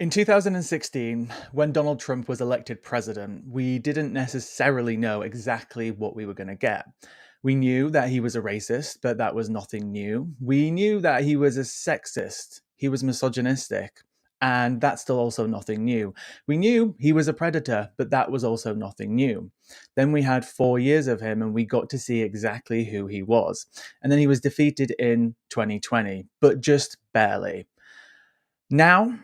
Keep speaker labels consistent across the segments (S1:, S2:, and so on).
S1: In 2016, when Donald Trump was elected president, we didn't necessarily know exactly what we were going to get. We knew that he was a racist, but that was nothing new. We knew that he was a sexist, he was misogynistic, and that's still also nothing new. We knew he was a predator, but that was also nothing new. Then we had 4 years of him, and we got to see exactly who he was. And then he was defeated in 2020, but just barely. Now,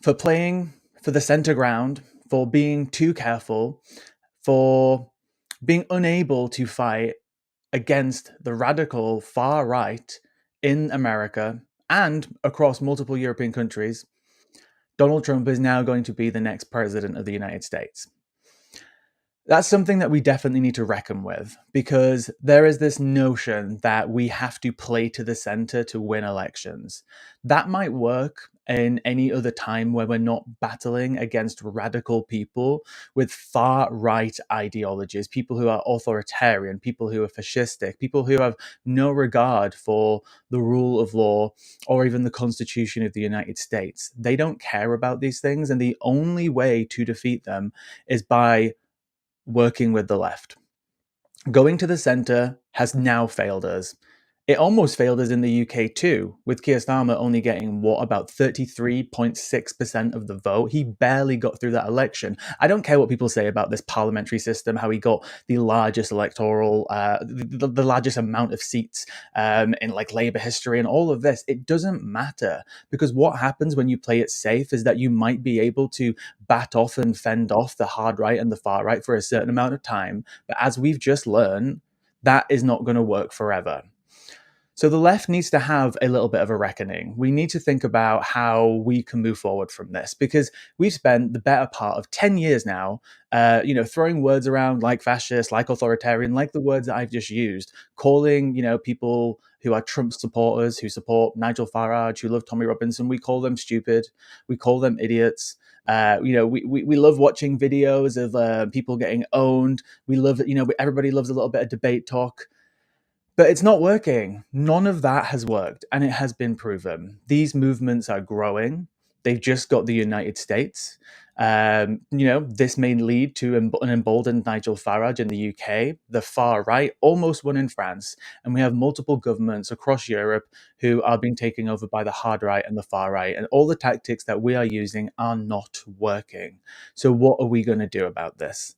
S1: for playing for the center ground, for being too careful, for being unable to fight against the radical far right in America and across multiple European countries, Donald Trump is now going to be the next president of the United States. That's something that we definitely need to reckon with because there is this notion that we have to play to the center to win elections. That might work in any other time where we're not battling against radical people with far right ideologies, people who are authoritarian, people who are fascistic, people who have no regard for the rule of law or even the Constitution of the United States. They don't care about these things, and the only way to defeat them is by working with the left. Going to the centre has now failed us. It almost failed us in the UK too, with Keir Starmer only getting about 33.6% of the vote. He barely got through that election. I don't care what people say about this parliamentary system, how he got the largest electoral, the largest amount of seats in like Labour history and all of this. It doesn't matter because what happens when you play it safe is that you might be able to bat off and fend off the hard right and the far right for a certain amount of time. But as we've just learned, that is not going to work forever. So the left needs to have a little bit of a reckoning. We need to think about how we can move forward from this because we've spent the better part of 10 years now, throwing words around like fascist, like authoritarian, like the words that I've just used, calling, people who are Trump supporters, who support Nigel Farage, who love Tommy Robinson, we call them stupid, we call them idiots. We love watching videos of people getting owned. We love, everybody loves a little bit of debate talk. But it's not working. None of that has worked, and it has been proven. These movements are growing. They've just got the United States. This may lead to an emboldened Nigel Farage in the UK. The far right almost won in France, and we have multiple governments across Europe who are being taken over by the hard right and the far right. And all the tactics that we are using are not working. So what are we going to do about this?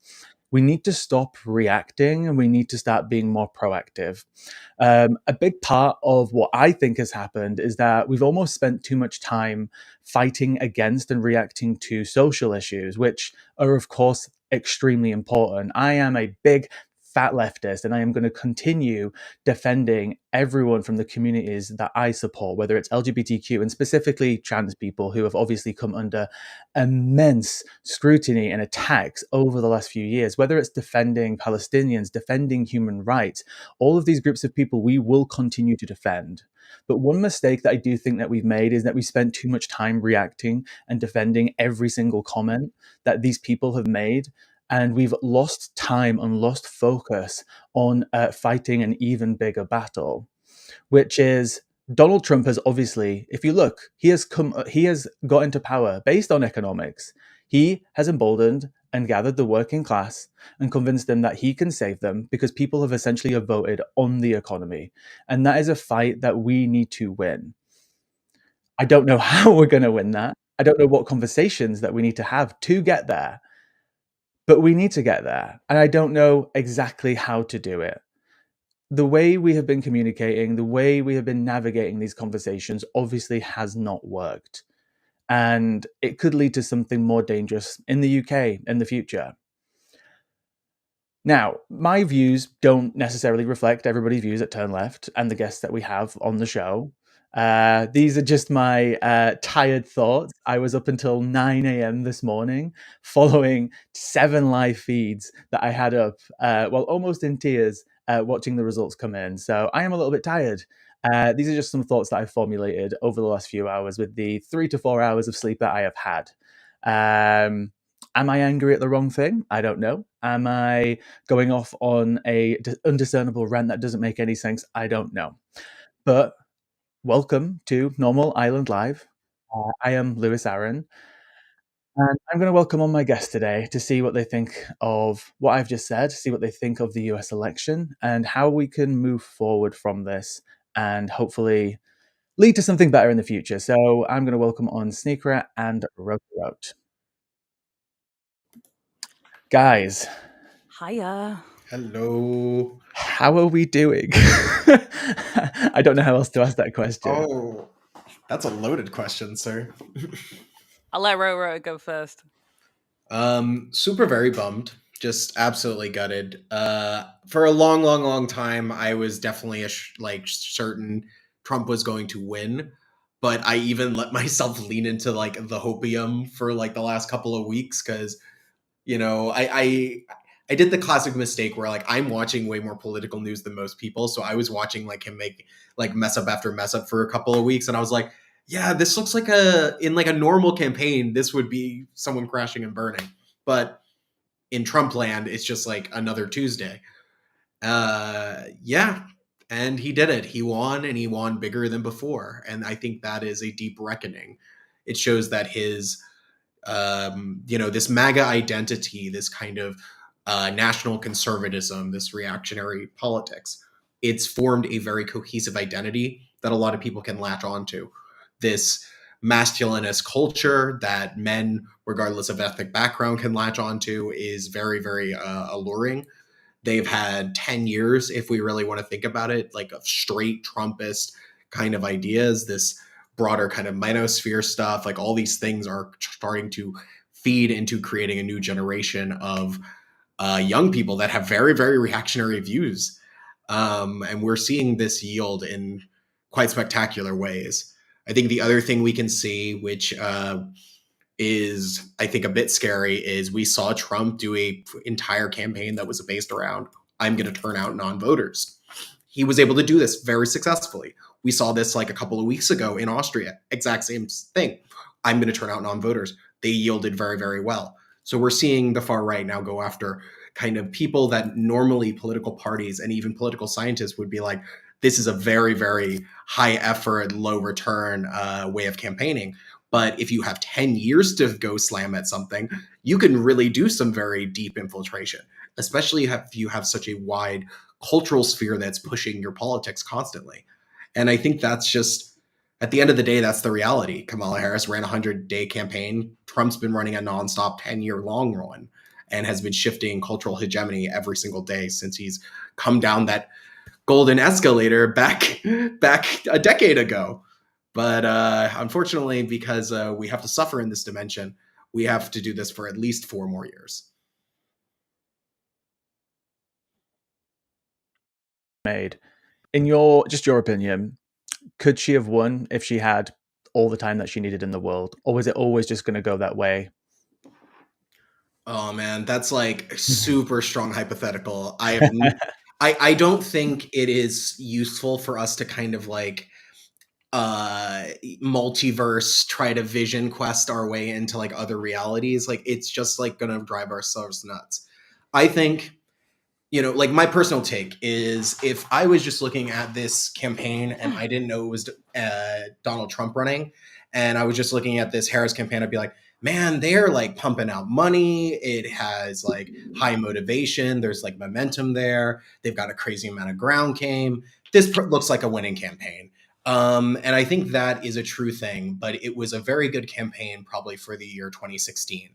S1: We need to stop reacting and we need to start being more proactive. A big part of what I think has happened is that we've almost spent too much time fighting against and reacting to social issues, which are, of course, extremely important. I am a big fat leftist and I am going to continue defending everyone from the communities that I support, whether it's LGBTQ and specifically trans people who have obviously come under immense scrutiny and attacks over the last few years, whether it's defending Palestinians, defending human rights, all of these groups of people we will continue to defend. But one mistake that I do think that we've made is that we spent too much time reacting and defending every single comment that these people have made. And we've lost time and lost focus on fighting an even bigger battle, which is Donald Trump has obviously, if you look, he has got into power based on economics. He has emboldened and gathered the working class and convinced them that he can save them because people have essentially voted on the economy. And that is a fight that we need to win. I don't know how we're going to win that. I don't know what conversations that we need to have to get there, but we need to get there. And I don't know exactly how to do it. The way we have been communicating, the way we have been navigating these conversations obviously has not worked. And it could lead to something more dangerous in the UK in the future. Now, my views don't necessarily reflect everybody's views at Turn Left and the guests that we have on the show. These are just my tired thoughts. I was up until 9 a.m. this morning following 7 live feeds that I had up, almost in tears, watching the results come in. So I am a little bit tired. These are just some thoughts that I've formulated over the last few hours with the 3 to 4 hours of sleep that I have had. Am I angry at the wrong thing? I don't know. Am I going off on a undiscernible rant that doesn't make any sense? I don't know. But welcome to Normal Island Live. I am Lewis Aaron, and I'm going to welcome on my guest today to see what they think of what I've just said, see what they think of the US election, and how we can move forward from this and hopefully lead to something better in the future. So I'm going to welcome on Sneaker and Rote. Guys,
S2: Hiya.
S3: Hello.
S1: how are we doing? I don't know how else to ask that question.
S3: Oh, that's a loaded question, sir.
S2: I'll let Roro go first.
S3: Super very bummed. Just absolutely gutted. For a long, long, long time, I was definitely certain Trump was going to win, but I even let myself lean into like the hopium for like the last couple of weeks because I did the classic mistake where like I'm watching way more political news than most people, so I was watching like him make like mess up after mess up for a couple of weeks, and I was like, yeah, this looks like a normal campaign, this would be someone crashing and burning, but in Trump land, it's just like another Tuesday. Yeah, and he did it. He won, and he won bigger than before, and I think that is a deep reckoning. It shows that his this MAGA identity, this kind of national conservatism, this reactionary politics, it's formed a very cohesive identity that a lot of people can latch onto. This masculinist culture that men, regardless of ethnic background, can latch onto is very, very alluring. They've had 10 years, if we really want to think about it, like of straight Trumpist kind of ideas, this broader kind of manosphere stuff, like all these things are starting to feed into creating a new generation of young people that have very, very reactionary views. And we're seeing this yield in quite spectacular ways. I think the other thing we can see, which is I think a bit scary, is we saw Trump do a entire campaign that was based around I'm going to turn out non-voters. He was able to do this very successfully. We saw this like a couple of weeks ago in Austria, exact same thing. I'm going to turn out non-voters. They yielded very, very well. So we're seeing the far right now go after kind of people that normally political parties and even political scientists would be like, this is a very, very high effort, low return way of campaigning. But if you have 10 years to go slam at something, you can really do some very deep infiltration, especially if you have such a wide cultural sphere that's pushing your politics constantly. And I think that's just, at the end of the day, that's the reality. Kamala Harris ran a 100-day campaign. Trump's been running a nonstop 10-year long run and has been shifting cultural hegemony every single day since he's come down that golden escalator back a decade ago. But unfortunately, because we have to suffer in this dimension, we have to do this for at least 4 more years.
S1: Made. In your opinion, could she have won if she had all the time that she needed in the world, or was it always just going to go that way?
S3: Oh man, that's like super strong hypothetical. I don't think it is useful for us to kind of like multiverse try to vision quest our way into like other realities. Like it's just like gonna drive ourselves nuts. I think, like my personal take is if I was just looking at this campaign and I didn't know it was Donald Trump running, and I was just looking at this Harris campaign, I'd be like, man, they're like pumping out money. It has like high motivation. There's like momentum there. They've got a crazy amount of ground game. This looks like a winning campaign. And I think that is a true thing, but it was a very good campaign probably for the year 2016.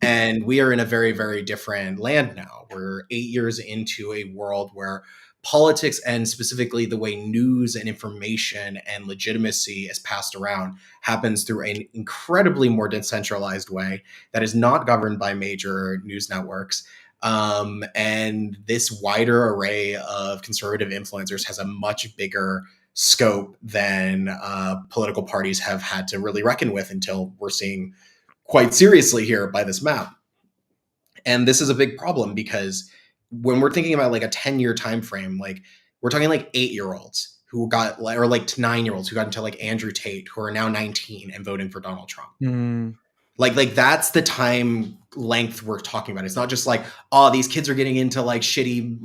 S3: And we are in a very, very different land now. We're 8 years into a world where politics, and specifically the way news and information and legitimacy is passed around, happens through an incredibly more decentralized way that is not governed by major news networks. And this wider array of conservative influencers has a much bigger scope than political parties have had to really reckon with until we're seeing quite seriously here by this map. And this is a big problem because when we're thinking about like a 10-year time frame, like we're talking like 8-year-olds who got, or like 9-year-olds who got into like Andrew Tate, who are now 19 and voting for Donald Trump.
S1: Mm.
S3: Like that's the time length we're talking about. It's not just like, oh, these kids are getting into like shitty,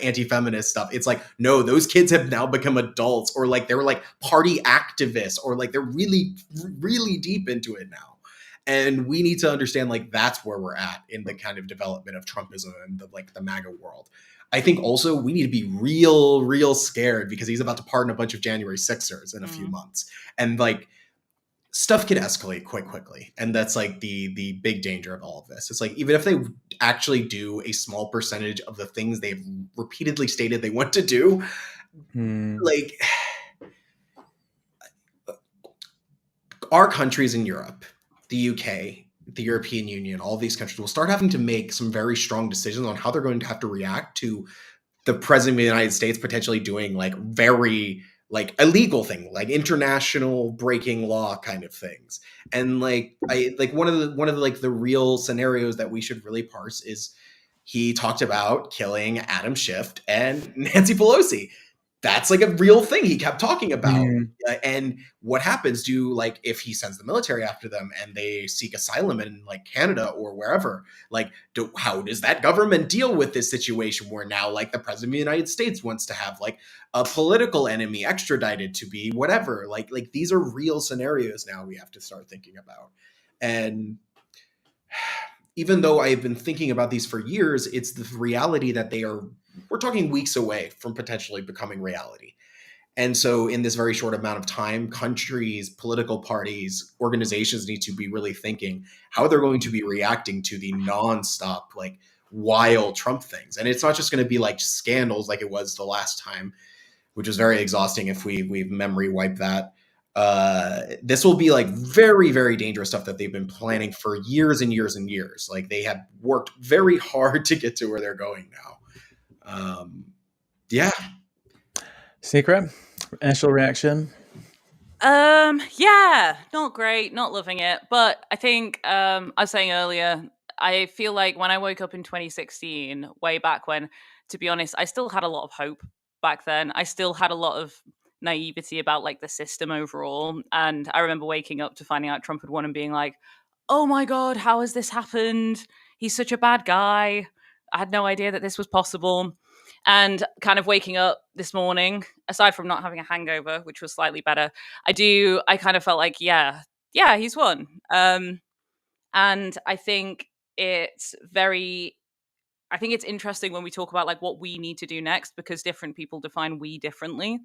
S3: anti-feminist stuff. It's like, no, those kids have now become adults, or like they're like party activists, or like they're really, really deep into it now. And we need to understand like that's where we're at in the kind of development of Trumpism and the MAGA world. I think also we need to be real, real scared because he's about to pardon a bunch of January 6ers in a few months. And like stuff can escalate quite quickly. And that's like the big danger of all of this. It's like, even if they actually do a small percentage of the things they've repeatedly stated they want to do, like our countries in Europe, the UK, the European Union, all these countries will start having to make some very strong decisions on how they're going to have to react to the president of the United States potentially doing like very like illegal thing, like international breaking law kind of things. And like I like one of the like the real scenarios that we should really parse is he talked about killing Adam Schiff and Nancy Pelosi. That's like a real thing he kept talking about. And what happens like if he sends the military after them and they seek asylum in like Canada or wherever, like how does that government deal with this situation where now like the president of the United States wants to have like a political enemy extradited to be whatever, like these are real scenarios now we have to start thinking about. And even though I've been thinking about these for years, it's the reality that we're talking weeks away from potentially becoming reality. And so in this very short amount of time, countries, political parties, organizations need to be really thinking how they're going to be reacting to the nonstop, like wild Trump things. And it's not just going to be like scandals like it was the last time, which was very exhausting if we memory wipe that. This will be like very, very dangerous stuff that they've been planning for years and years and years. Like they have worked very hard to get to where they're going now. Yeah.
S1: Secret, initial reaction?
S2: Yeah, not great, not loving it. But I think I was saying earlier, I feel like when I woke up in 2016, way back when, to be honest, I still had a lot of hope back then. I still had a lot of naivety about like the system overall. And I remember waking up to finding out Trump had won and being like, oh my God, how has this happened? He's such a bad guy. I had no idea that this was possible. And kind of waking up this morning, aside from not having a hangover, which was slightly better, I kind of felt like, yeah, he's won. And I think it's interesting when we talk about like what we need to do next, because different people define we differently.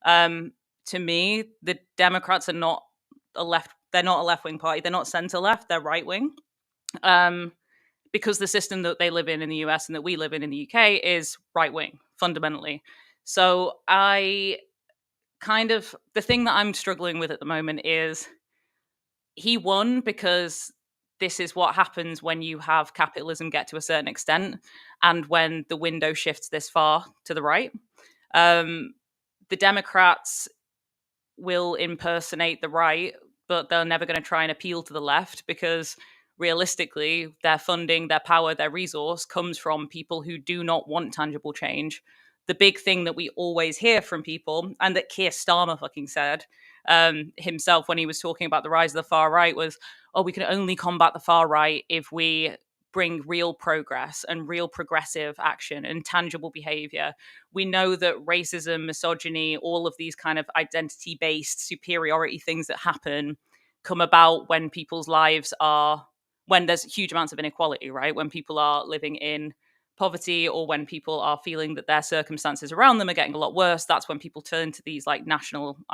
S2: To me, the Democrats are not they're not a left-wing party. They're not center-left, they're right-wing. Because the system that they live in the US and that we live in the UK is right-wing, fundamentally. So the thing that I'm struggling with at the moment is he won because this is what happens when you have capitalism get to a certain extent and when the window shifts this far to the right. The Democrats will impersonate the right, but they're never going to try and appeal to the left because realistically, their funding, their power, their resource comes from people who do not want tangible change. The big thing that we always hear from people, and that Keir Starmer fucking said himself when he was talking about the rise of the far right, was, oh, we can only combat the far right if we bring real progress and real progressive action and tangible behavior. We know that racism, misogyny, all of these kind of identity-based superiority things that happen come about when people's lives when there's huge amounts of inequality, right? When people are living in poverty or when people are feeling that their circumstances around them are getting a lot worse, that's when people turn to these like nationalist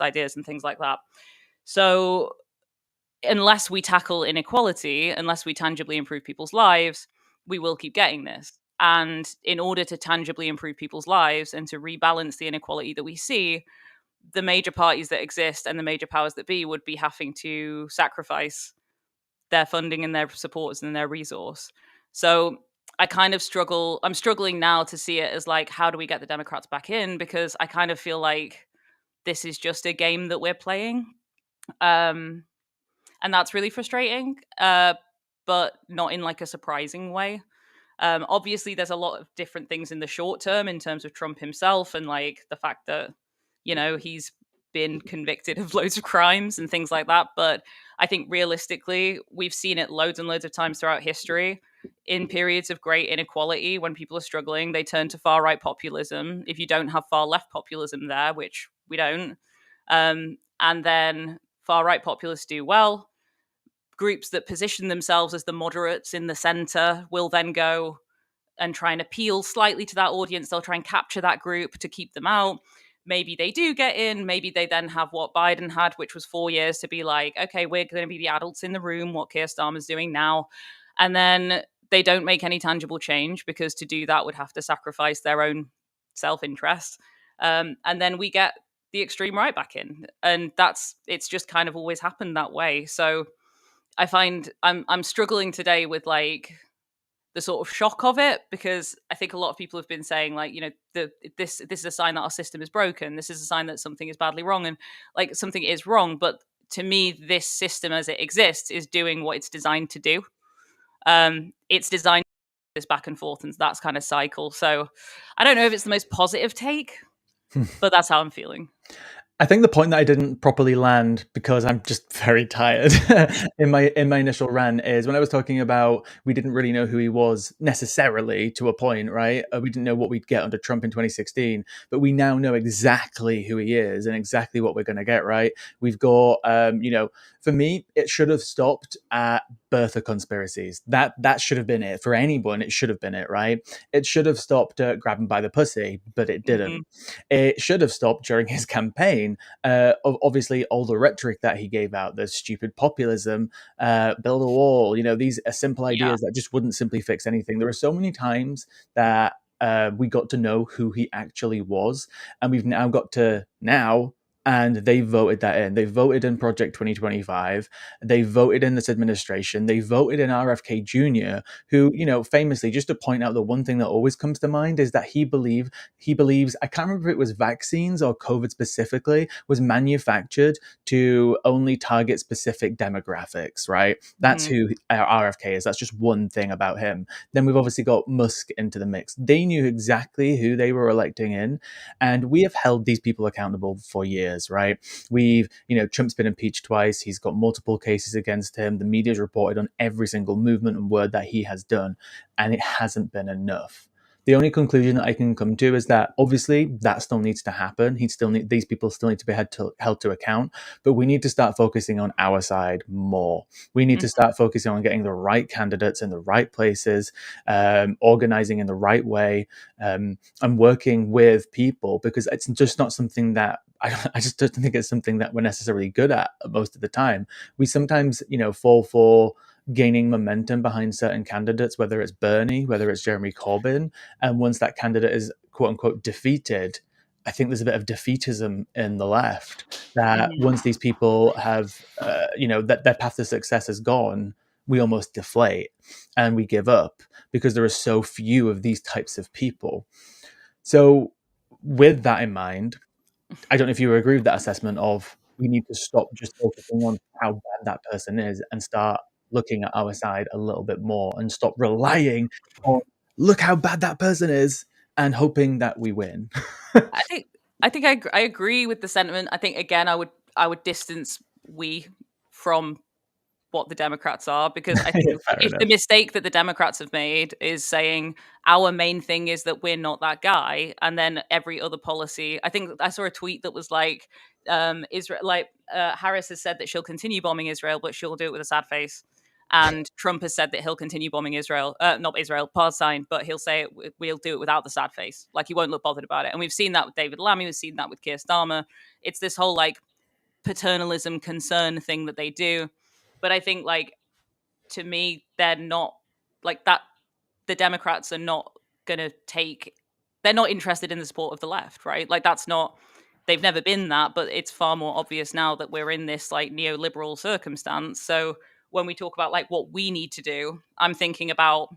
S2: ideas and things like that. So unless we tackle inequality, unless we tangibly improve people's lives, we will keep getting this. And in order to tangibly improve people's lives and to rebalance the inequality that we see, the major parties that exist and the major powers that be would be having to sacrifice their funding and their supporters and their resource. So I kind of I'm struggling now to see it as like, how do we get the Democrats back in? Because I kind of feel like this is just a game that we're playing. And that's really frustrating, but not in like a surprising way. Obviously, there's a lot of different things in the short term in terms of Trump himself and like the fact that, he's been convicted of loads of crimes and things like that. But I think realistically, we've seen it loads and loads of times throughout history. In periods of great inequality, when people are struggling, they turn to far right populism. If you don't have far left populism there, which we don't, and then far right populists do well, groups that position themselves as the moderates in the center will then go and try and appeal slightly to that audience. They'll try and capture that group to keep them out. Maybe they do get in. Maybe they then have what Biden had, which was 4 years to be like, okay, we're going to be the adults in the room, what Keir Starmer's doing now. And then they don't make any tangible change, because to do that would have to sacrifice their own self-interest. And then we get the extreme right back in. And it's just kind of always happened that way. So I find I'm struggling today with like the sort of shock of it, because I think a lot of people have been saying like, this is a sign that our system is broken. This is a sign that something is badly wrong, and like something is wrong. But to me, this system as it exists is doing what it's designed to do. It's designed this back and forth, and that's kind of cycle. So I don't know if it's the most positive take, but that's how I'm feeling.
S1: I think the point that I didn't properly land, because I'm just very tired in my initial rant, is when I was talking about we didn't really know who he was necessarily to a point, right? We didn't know what we'd get under Trump in 2016, but we now know exactly who he is and exactly what we're going to get, right? We've got, for me, it should have stopped at birther conspiracies. That should have been it for anyone. It should have been it, right? It should have stopped at grabbing by the pussy, but it didn't. It should have stopped during his campaign. Of obviously all the rhetoric that he gave out, the stupid populism, build a wall, these are simple ideas that just wouldn't simply fix anything. There are so many times that we got to know who he actually was, and we've now got to now. And they voted that in. They voted in Project 2025. They voted in this administration. They voted in RFK Jr., who, famously, just to point out the one thing that always comes to mind is that he believes, I can't remember if it was vaccines or COVID specifically, was manufactured to only target specific demographics, right? That's who RFK is. That's just one thing about him. Then we've obviously got Musk into the mix. They knew exactly who they were electing in, and we have held these people accountable for years. Right? Trump's been impeached twice. He's got multiple cases against him. The media's reported on every single movement and word that he has done, and it hasn't been enough. The only conclusion that I can come to is that obviously that still needs to happen. These people still need to be held to account, but we need to start focusing on our side more. We need to start focusing on getting the right candidates in the right places, organizing in the right way, and working with people, because it's just not something that I just don't think it's something that we're necessarily good at most of the time. We sometimes, fall for gaining momentum behind certain candidates, whether it's Bernie, whether it's Jeremy Corbyn. And once that candidate is quote unquote defeated, I think there's a bit of defeatism in the left that once these people have, that their path to success is gone, we almost deflate and we give up because there are so few of these types of people. So with that in mind, I don't know if you agree with that assessment of we need to stop just focusing on how bad that person is and start looking at our side a little bit more and stop relying on look how bad that person is and hoping that we win.
S2: I think I agree with the sentiment. I think again I would distance we from what the Democrats are, because I think if the mistake that the Democrats have made is saying our main thing is that we're not that guy, and then every other policy. I think I saw a tweet that was like, Israel, Harris has said that she'll continue bombing Israel, but she'll do it with a sad face. And Trump has said that he'll continue bombing Israel, not Israel, Palestine, but he'll say we'll do it without the sad face. Like he won't look bothered about it. And we've seen that with David Lammy. We've seen that with Keir Starmer. It's this whole like paternalism concern thing that they do. But I think like, to me, they're not like that. The Democrats are not going to they're not interested in the support of the left, right? Like that's not, they've never been that, but it's far more obvious now that we're in this like neoliberal circumstance. So when we talk about like what we need to do, I'm thinking about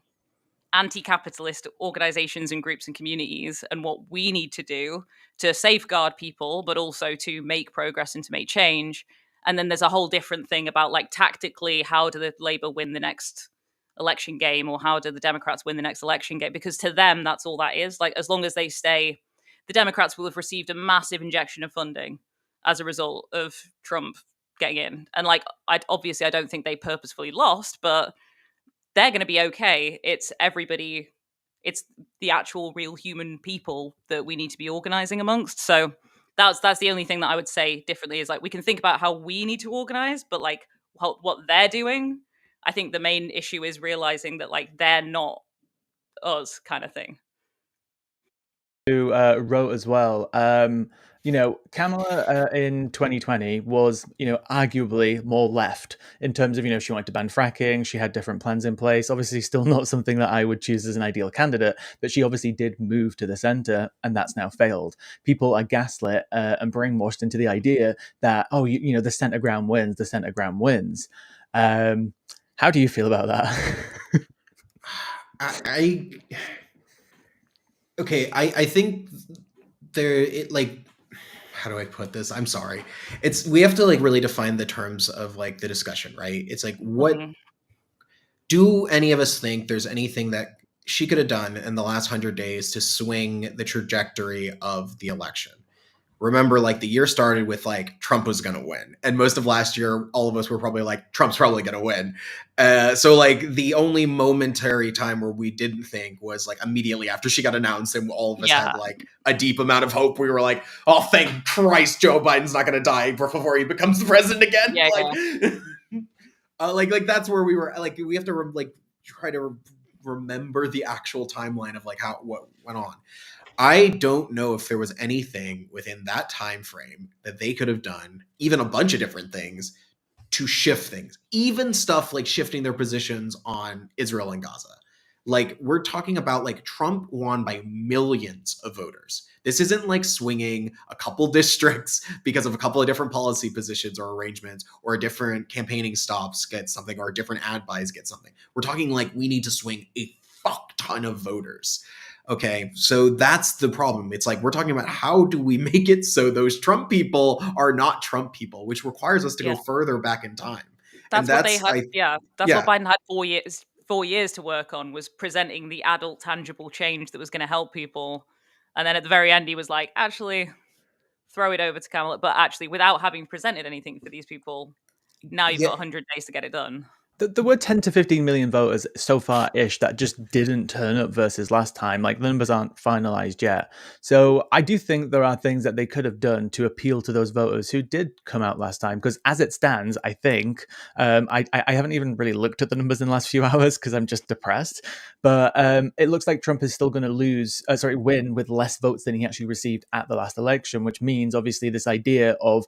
S2: anti-capitalist organizations and groups and communities and what we need to do to safeguard people, but also to make progress and to make change. And then there's a whole different thing about like tactically, how do the Labour win the next election game, or how do the Democrats win the next election game? Because to them, that's all that is. Like as long as they stay, the Democrats will have received a massive injection of funding. as a result of Trump getting in. And like, obviously I don't think they purposefully lost, but they're going to be okay. It's everybody, it's the actual real human people that we need to be organizing amongst. So that's the only thing that I would say differently is like we can think about how we need to organize, but like what they're doing, I think the main issue is realizing that like they're not us kind of thing.
S1: Who wrote as well. Kamala in 2020 was, arguably more left in terms of, she wanted to ban fracking. She had different plans in place. Obviously, still not something that I would choose as an ideal candidate, but she obviously did move to the center, and that's now failed. People are gaslit and brainwashed into the idea that, oh, the center ground wins. The center ground wins. How do you feel about that?
S3: I think like, how do I put this? I'm sorry. We have to like really define the terms of like the discussion, right? It's like, what do any of us think there's anything that she could have done in the last 100 days to swing the trajectory of the election? Remember, like, the year started with like Trump was going to win, and most of last year all of us were probably like Trump's probably going to win. So like the only momentary time where we didn't think was like immediately after she got announced, and all of us had like a deep amount of hope. We were like, oh, thank Christ Joe Biden's not going to die before he becomes the president again. Like that's where we were. Like, we have to try to remember the actual timeline of like what went on. I don't know if there was anything within that time frame that they could have done, even a bunch of different things, to shift things. Even stuff like shifting their positions on Israel and Gaza. Like, we're talking about like Trump won by millions of voters. This isn't like swinging a couple districts because of a couple of different policy positions or arrangements, or a different campaigning stops get something, or a different ad buys get something. We're talking like we need to swing a fuck ton of voters. Okay, so that's the problem. It's like we're talking about how do we make it so those Trump people are not Trump people, which requires us to go further back in time.
S2: That's what they had. That's what Biden had 4 years to work on, was presenting the adult, tangible change that was going to help people. And then at the very end, he was like, actually, throw it over to Kamala. But actually, without having presented anything for these people, now you've got 100 days to get it done.
S1: There were 10 to 15 million voters so far-ish that just didn't turn up versus last time. Like, the numbers aren't finalized yet. So I do think there are things that they could have done to appeal to those voters who did come out last time. Because as it stands, I think, I haven't even really looked at the numbers in the last few hours because I'm just depressed. But it looks like Trump is still going to win with less votes than he actually received at the last election, which means obviously this idea of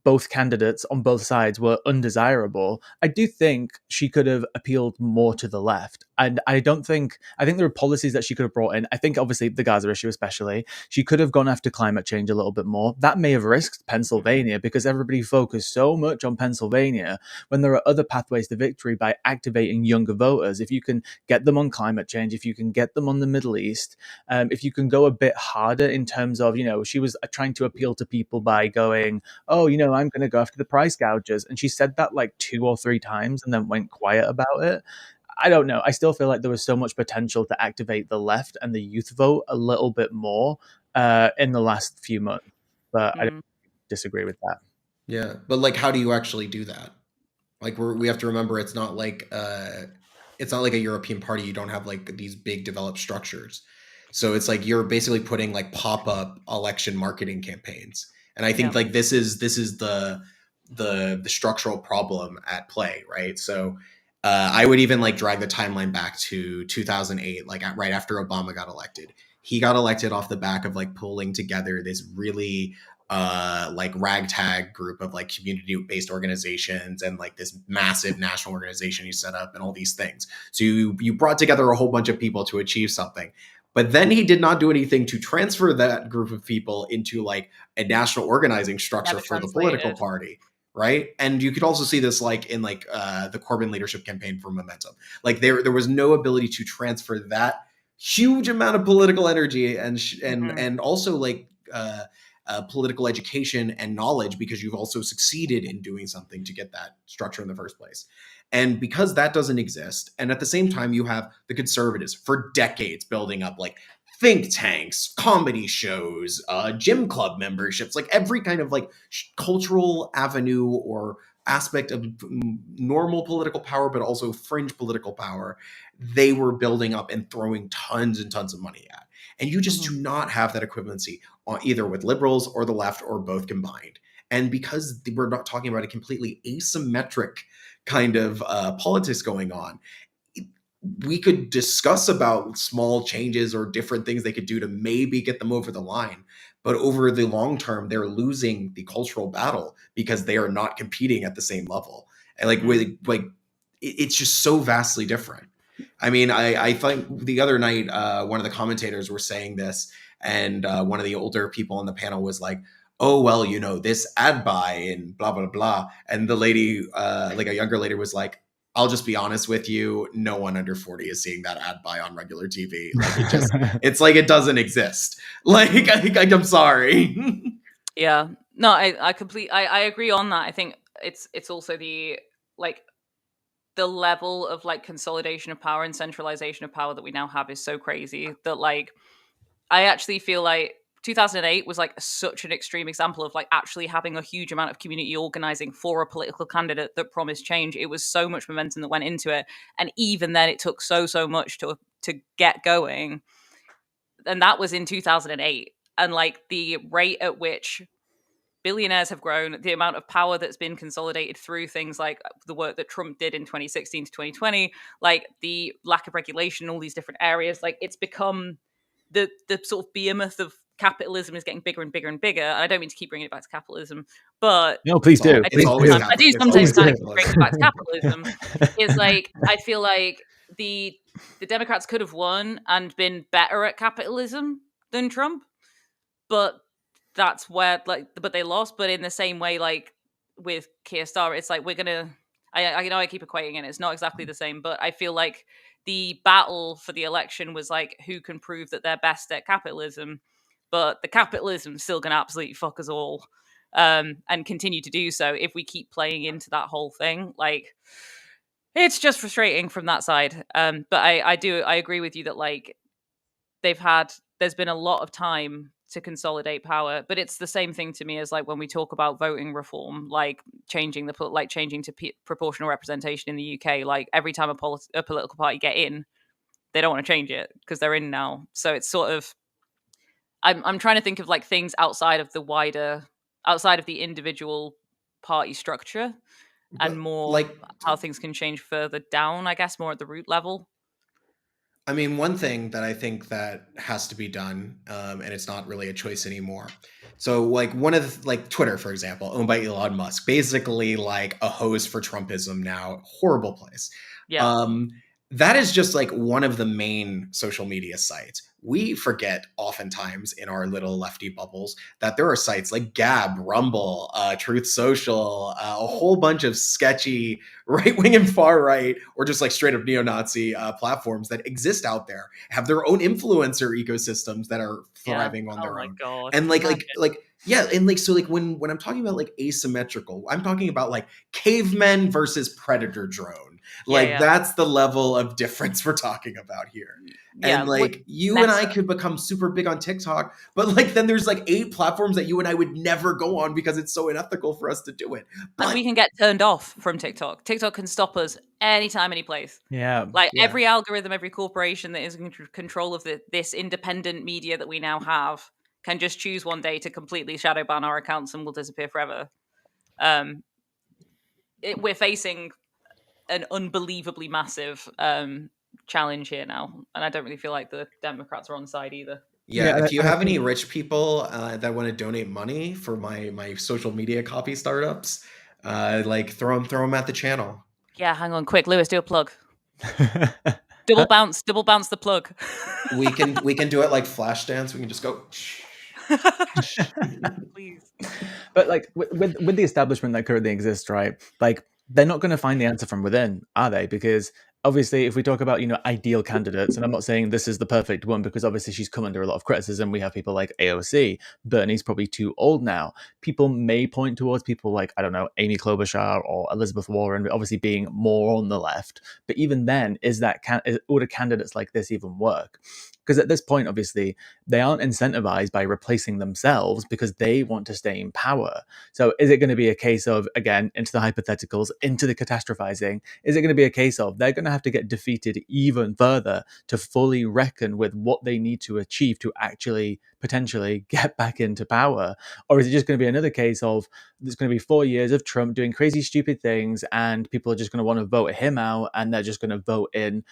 S1: both candidates on both sides were undesirable. I do think she could have appealed more to the left. And I think there are policies that she could have brought in. I think obviously the Gaza issue especially, she could have gone after climate change a little bit more. That may have risked Pennsylvania because everybody focused so much on Pennsylvania when there are other pathways to victory by activating younger voters. If you can get them on climate change, if you can get them on the Middle East, if you can go a bit harder in terms of, she was trying to appeal to people by going, oh, I'm going to go after the price gougers. And she said that like 2 or 3 times and then went quiet about it. I don't know. I still feel like there was so much potential to activate the left and the youth vote a little bit more in the last few months. But I don't disagree with that.
S3: Yeah. But like, how do you actually do that? Like, we have to remember it's not like a European party. You don't have like these big developed structures. So it's like you're basically putting like pop-up election marketing campaigns. And I think like this is the structural problem at play, right? So I would even like drag the timeline back to 2008, like right after Obama got elected. He got elected off the back of like pulling together this really like ragtag group of like community-based organizations and like this massive national organization he set up and all these things. So you brought together a whole bunch of people to achieve something. But then he did not do anything to transfer that group of people into like a national organizing structure for the political party. Right. And you could also see this like in like the Corbyn leadership campaign for Momentum. Like there was no ability to transfer that huge amount of political energy and also like political education and knowledge, because you've also succeeded in doing something to get that structure in the first place. And because that doesn't exist, and at the same time, you have the conservatives for decades building up like think tanks, comedy shows, gym club memberships, like every kind of like cultural avenue or aspect of normal political power, but also fringe political power, they were building up and throwing tons and tons of money at. And you just
S2: Mhm.
S3: do not have that equivalency either with liberals or the left or both combined. And because we're not talking about a completely asymmetric kind of politics going on, we could discuss about small changes or different things they could do to maybe get them over the line. But over the long term, they're losing the cultural battle because they are not competing at the same level. And it's just so vastly different. I mean, I think the other night, one of the commentators were saying this, and one of the older people on the panel was like, "Oh well, this ad buy and blah blah blah," and the lady, like a younger lady, was like, "I'll just be honest with you, no one under 40 is seeing that ad buy on regular TV. Like it's like it doesn't exist. Like, I'm sorry."
S2: Yeah. No, I agree on that. I think it's also the like the level of like consolidation of power and centralization of power that we now have is so crazy that like I actually feel like 2008 was like such an extreme example of like actually having a huge amount of community organizing for a political candidate that promised change. It was so much momentum that went into it, and even then, it took so much to get going, and that was in 2008. And like the rate at which billionaires have grown, the amount of power that's been consolidated through things like the work that Trump did in 2016 to 2020, like the lack of regulation in all these different areas, like it's become the sort of behemoth of capitalism is getting bigger and bigger and bigger. And I don't mean to keep bringing it back to capitalism, but
S1: No, please do.
S3: It's
S1: Please
S3: always
S1: do.
S2: I do sometimes
S1: Please
S2: kind
S1: do.
S2: of keep bringing it back to capitalism. Is like I feel like the Democrats could have won and been better at capitalism than Trump, but that's where but they lost. But in the same way, like with Keir Starmer, it's like we're gonna. I know I keep equating it. It's not exactly the same, but I feel like the battle for the election was like who can prove that they're best at capitalism, but the capitalism's still gonna absolutely fuck us all, and continue to do so if we keep playing into that whole thing. Like it's just frustrating from that side. But I agree with you that like there's been a lot of time to consolidate power, but it's the same thing to me as like when we talk about voting reform, like changing to proportional representation in the UK. Like every time a political party get in, they don't want to change it because they're in now. So it's sort of I'm trying to think of like things outside of the individual party structure and
S3: But
S2: more
S3: like,
S2: how things can change further down, I guess, more at the root level.
S3: I mean, one thing that I think that has to be done, and it's not really a choice anymore. So, like one of like Twitter, for example, owned by Elon Musk, basically like a hose for Trumpism now, horrible place.
S2: Yeah.
S3: Um, that is just like one of the main social media sites. We forget oftentimes in our little lefty bubbles that there are sites like Gab, Rumble, Truth Social, a whole bunch of sketchy right wing and far right, or just like straight up neo Nazi platforms that exist out there, have their own influencer ecosystems that are
S2: Yeah.
S3: thriving on
S2: Oh
S3: their
S2: my
S3: own.
S2: god.
S3: And
S2: Imagine.
S3: yeah, and like so like when I'm talking about like asymmetrical, I'm talking about like cavemen versus predator drone.
S2: Yeah,
S3: Like
S2: yeah.
S3: that's the level of difference we're talking about here.
S2: Yeah.
S3: And
S2: What
S3: like you and I
S2: Meta.
S3: could become super big on TikTok, but like then there's like 8 platforms that you and I would never go on because it's so unethical for us to do it.
S2: And
S3: But
S2: we can get turned off from TikTok. TikTok can stop us anytime, any place.
S1: Yeah.
S2: Like
S3: yeah,
S2: every algorithm, every corporation that is in control of this independent media that we now have can just choose one day to completely shadow ban our accounts and we'll disappear forever. Um, we're facing an unbelievably massive challenge here now, and I don't really feel like the Democrats are on side either.
S3: yeah.
S1: Yeah.
S3: If you
S1: And I
S3: have
S1: think
S3: any rich people that want to donate money for my social media copy startups, like throw them at the channel.
S2: Yeah, hang on, quick, Lewis, do a plug. Double bounce the plug.
S3: We can do it like Flashdance. We can just go.
S2: Please.
S1: but like with the establishment that currently exists, right? Like they're not going to find the answer from within, are they? Because obviously, if we talk about ideal candidates, and I'm not saying this is the perfect one, because obviously she's come under a lot of criticism. We have people like AOC. Bernie's probably too old now. People may point towards people like, I don't know, Amy Klobuchar or Elizabeth Warren, obviously being more on the left. But even then, would candidates like this even work? Because at this point, obviously, they aren't incentivized by replacing themselves because they want to stay in power. So is it going to be a case of, again, into the hypotheticals, into the catastrophizing, is it going to be a case of they're going to have to get defeated even further to fully reckon with what they need to achieve to actually potentially get back into power? Or is it just going to be another case of there's going to be 4 years of Trump doing crazy, stupid things, and people are just going to want to vote him out, and they're just going to vote in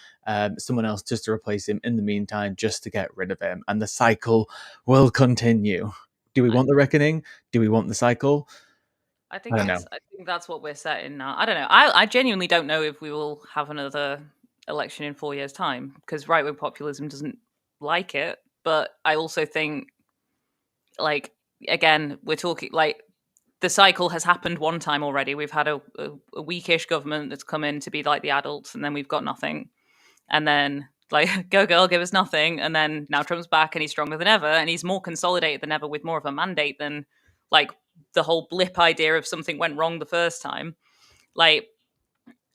S1: someone else just to replace him in the meantime, just to get rid of him, and the cycle will continue? Do we want the reckoning? Do we want the cycle?
S2: I
S1: I
S2: think
S1: don't know.
S2: that's what we're setting now. I don't know. I genuinely don't know if we will have another election in 4 years' time, because right wing populism doesn't like it. But I also think, like, again, we're talking like the cycle has happened one time already. We've had a weakish government that's come in to be like the adults, and then we've got nothing. And then, like, go girl, give us nothing. And then now Trump's back and he's stronger than ever, and he's more consolidated than ever with more of a mandate than, like, the whole blip idea of something went wrong the first time. Like,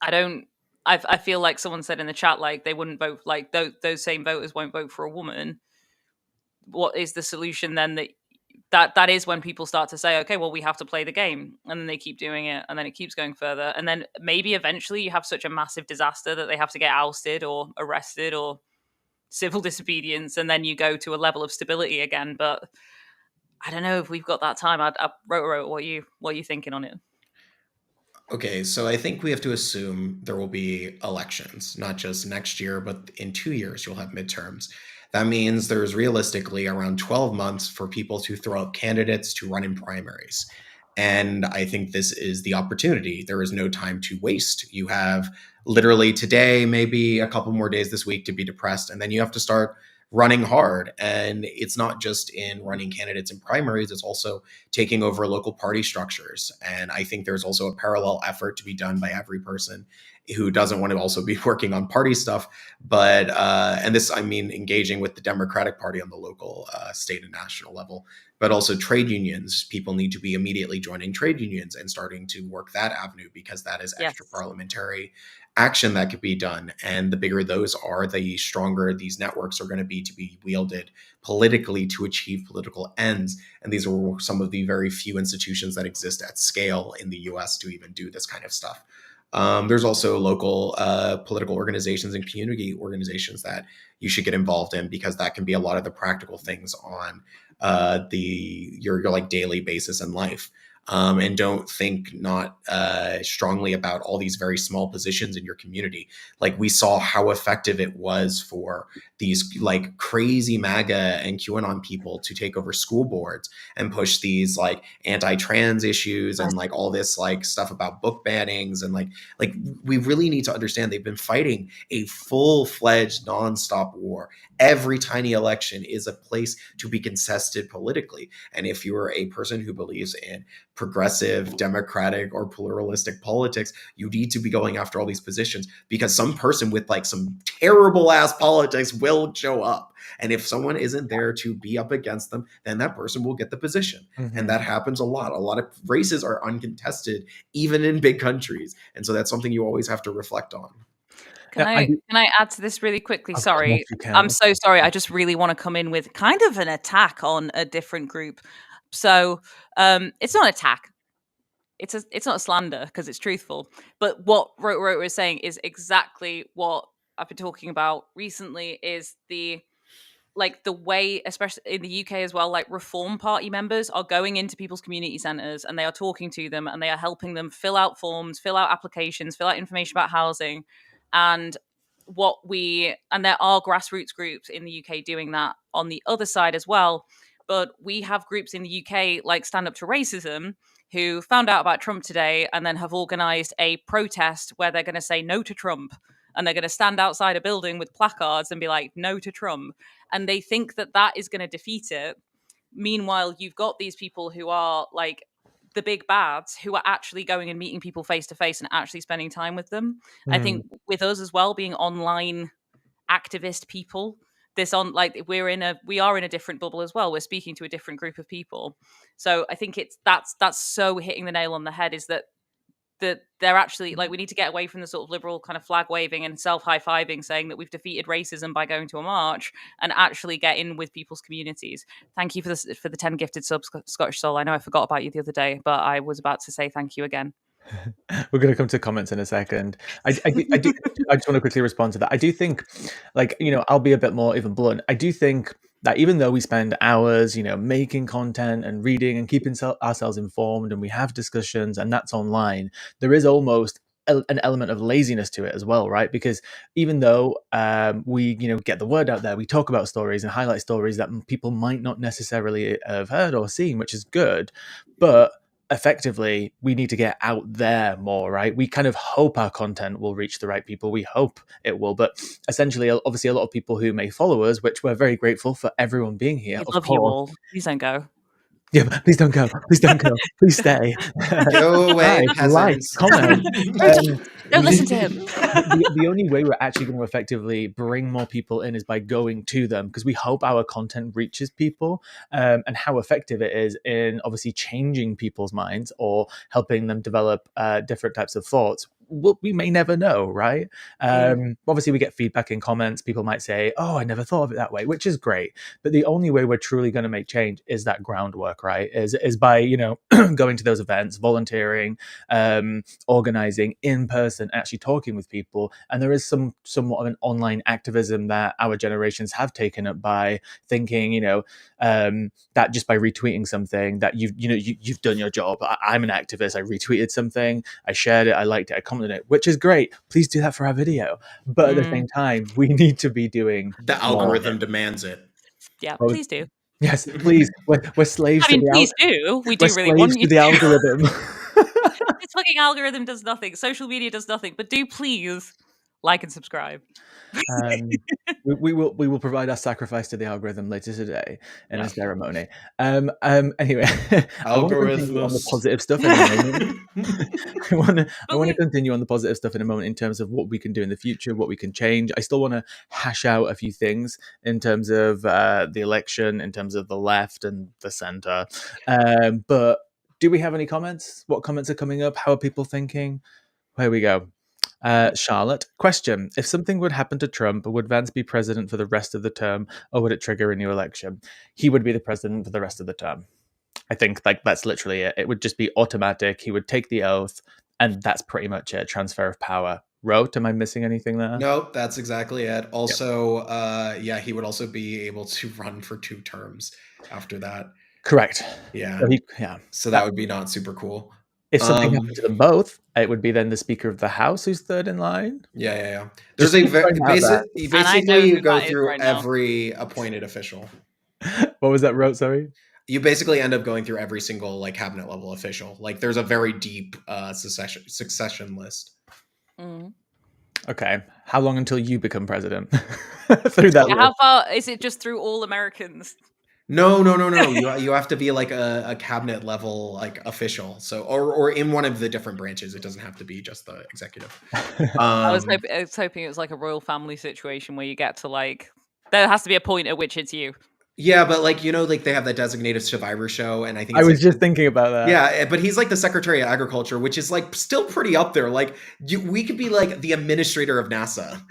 S2: I don't. I feel like someone said in the chat, like, they wouldn't vote, like, those same voters won't vote for a woman. What is the solution then? That is when people start to say, okay, well, we have to play the game, and then they keep doing it, and then it keeps going further, and then maybe eventually you have such a massive disaster that they have to get ousted or arrested or civil disobedience, and then you go to a level of stability again. But I don't know if we've got that time. I wrote what are you thinking on it?
S3: Okay, so I think we have to assume there will be elections, not just next year, but in 2 years you'll have midterms. That means there's realistically around 12 months for people to throw up candidates to run in primaries. And I think this is the opportunity. There is no time to waste. You have literally today, maybe a couple more days this week to be depressed, and then you have to start running hard. And it's not just in running candidates in primaries, it's also taking over local party structures. And I think there's also a parallel effort to be done by every person who doesn't want to also be working on party stuff. But, and this, I mean, engaging with the Democratic Party on the local, state and national level, but also trade unions. People need to be immediately joining trade unions and starting to work that avenue, because that is extra
S2: Yes.
S3: parliamentary action that could be done. And the bigger those are, the stronger these networks are going to be wielded politically to achieve political ends. And these are some of the very few institutions that exist at scale in the US to even do this kind of stuff. There's also local political organizations and community organizations that you should get involved in, because that can be a lot of the practical things on your like daily basis in life. And don't think not strongly about all these very small positions in your community. Like, we saw how effective it was for these like crazy MAGA and QAnon people to take over school boards and push these like anti-trans issues and like all this like stuff about book bannings. And like we really need to understand they've been fighting a full-fledged nonstop war. Every tiny election is a place to be contested politically. And if you're a person who believes in progressive, democratic, or pluralistic politics, you need to be going after all these positions, because some person with like some terrible ass politics will show up. And if someone isn't there to be up against them, then that person will get the position.
S1: Mm-hmm.
S3: And that happens a lot. A lot of races are uncontested, even in big countries. And so that's something you always have to reflect on.
S2: Can
S1: I do,
S2: I add to this really quickly?
S1: of course
S2: Sorry.
S1: you
S2: I'm
S1: can.
S2: so sorry. I just really want to come in with kind of an attack on a different group. So, it's not an attack. It's not a slander, because it's truthful. But what Rote was saying is exactly what I've been talking about recently, is the way, especially in the UK as well, like, Reform Party members are going into people's community centres, and they are talking to them, and they are helping them fill out forms, fill out applications, fill out information about housing. And there are grassroots groups in the UK doing that on the other side as well. But we have groups in the UK like Stand Up to Racism, who found out about Trump today and then have organised a protest where they're going to say no to Trump, and they're going to stand outside a building with placards and be like, no to Trump. And they think that that is going to defeat it. Meanwhile, you've got these people who are like the big bads, who are actually going and meeting people face to face and actually spending time with them. I
S1: Mm.
S2: think with us as well, being online activist people, we are in a different bubble as well. We're speaking to a different group of people. So I think that's so hitting the nail on the head, is that that they're actually like, we need to get away from the sort of liberal kind of flag waving and self high fiving, saying that we've defeated racism by going to a march, and actually get in with people's communities. Thank you for the 10 gifted subs, Scottish Soul. I know I forgot about you the other day, but I was about to say thank you again.
S1: We're going to come to comments in a second. I just want to quickly respond to that. I do think, like, I'll be a bit more even blunt. I do think that even though we spend hours, making content and reading and keeping ourselves informed, and we have discussions, and that's online, there is almost an element of laziness to it as well, right? Because even though we, get the word out there, we talk about stories and highlight stories that people might not necessarily have heard or seen, which is good, but effectively we need to get out there more, right? We kind of hope our content will reach the right people, we hope it will, but essentially, obviously, a lot of people who may follow us, which we're very grateful for everyone being here,
S2: We
S1: of
S2: love you
S1: course.
S2: all. Please don't go.
S1: Yeah, but please don't go, please don't go, please stay.
S3: Go away,
S1: Subscribe, like,
S3: peasants.
S1: comment.
S2: Don't listen to him.
S1: The only way we're actually going to effectively bring more people in is by going to them, because we hope our content reaches people, and how effective it is in obviously changing people's minds or helping them develop different types of thoughts. We may never know, right? Obviously, we get feedback in comments. People might say, "Oh, I never thought of it that way," which is great. But the only way we're truly going to make change is that groundwork, right? Is by going to those events, volunteering, organizing in person, actually talking with people. And there is somewhat of an online activism that our generations have taken up by thinking, that just by retweeting something that you've done your job. I'm an activist. I retweeted something, I shared it, I liked it, I commented it, which is great. Please do that for our video. But at the same time, we need to be doing
S3: The algorithm demands it.
S2: Yeah, please do.
S1: Yes, please. We're slaves to the
S2: please do. We
S1: we're
S2: do really
S1: slaves
S2: want
S1: to
S2: you
S1: the
S2: to.
S1: algorithm.
S2: This fucking algorithm does nothing. Social media does nothing. But do please like and subscribe.
S1: We will provide our sacrifice to the algorithm later today in a ceremony. Anyway, I want to continue on the positive stuff in a moment. I want to continue on the positive stuff in a moment in terms of what we can do in the future, what we can change. I still want to hash out a few things in terms of the election, in terms of the left and the center. But do we have any comments? What comments are coming up? How are people thinking? Here we go. Charlotte, question. If something would happen to Trump, would Vance be president for the rest of the term, or would it trigger a new election? He would be the president for the rest of the term. I think that's literally it. It would just be automatic. He would take the oath, and that's pretty much it. Transfer of power. Wrote, am I missing anything there?
S3: Nope, that's exactly it. Also, he would also be able to run for 2 terms after that.
S1: Correct.
S3: Yeah.
S1: So,
S3: so that would be not super cool.
S1: If something happened to them both, it would be then the Speaker of the House who's third in line.
S3: Yeah. There's basically you go through every appointed official.
S1: What was that, Wrote? Sorry.
S3: You basically end up going through every single cabinet level official. There's a very deep succession list.
S1: Okay. How long until you become president? Through that.
S2: How far is it? Just through all Americans?
S3: No. You have to be a cabinet level official. So or in one of the different branches. It doesn't have to be just the executive.
S2: I was hoping it was like a royal family situation where you get to there has to be a point at which it's you.
S3: Yeah, but they have that designated survivor show, and I think
S1: I was just thinking about that.
S3: Yeah, but he's the Secretary of Agriculture, which is still pretty up there. We could be the administrator of NASA,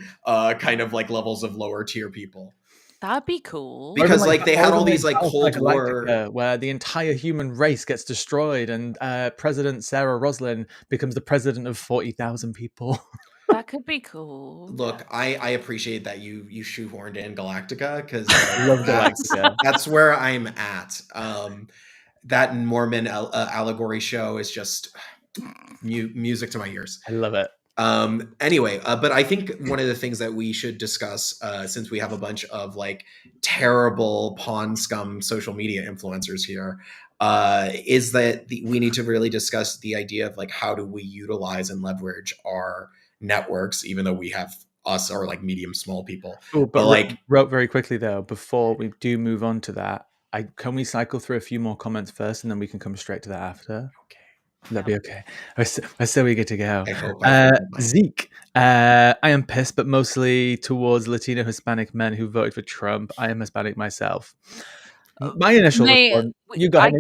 S3: kind of levels of lower tier people.
S2: That'd be cool.
S3: Because they had all these Cold War
S1: where the entire human race gets destroyed, and President Sarah Roslin becomes the president of 40,000 people.
S2: That could be cool.
S3: Look, I appreciate that you shoehorned in Galactica, because that's where I'm at. That Mormon allegory show is just music to my ears.
S1: I love it.
S3: Anyway, but I think one of the things that we should discuss, since we have a bunch of terrible pawn scum social media influencers here, is that we need to really discuss the idea of how do we utilize and leverage our networks, even though we have us or medium small people.
S1: Ooh, but Wrote very quickly though, before we do move on to that, can we cycle through a few more comments first, and then we can come straight to that after?
S3: Okay.
S1: That'd be okay. We're so eager to go.
S3: I hope
S1: Zeke, I am pissed, but mostly towards Latino Hispanic men who voted for Trump. I am Hispanic myself. My initial response. You go ahead.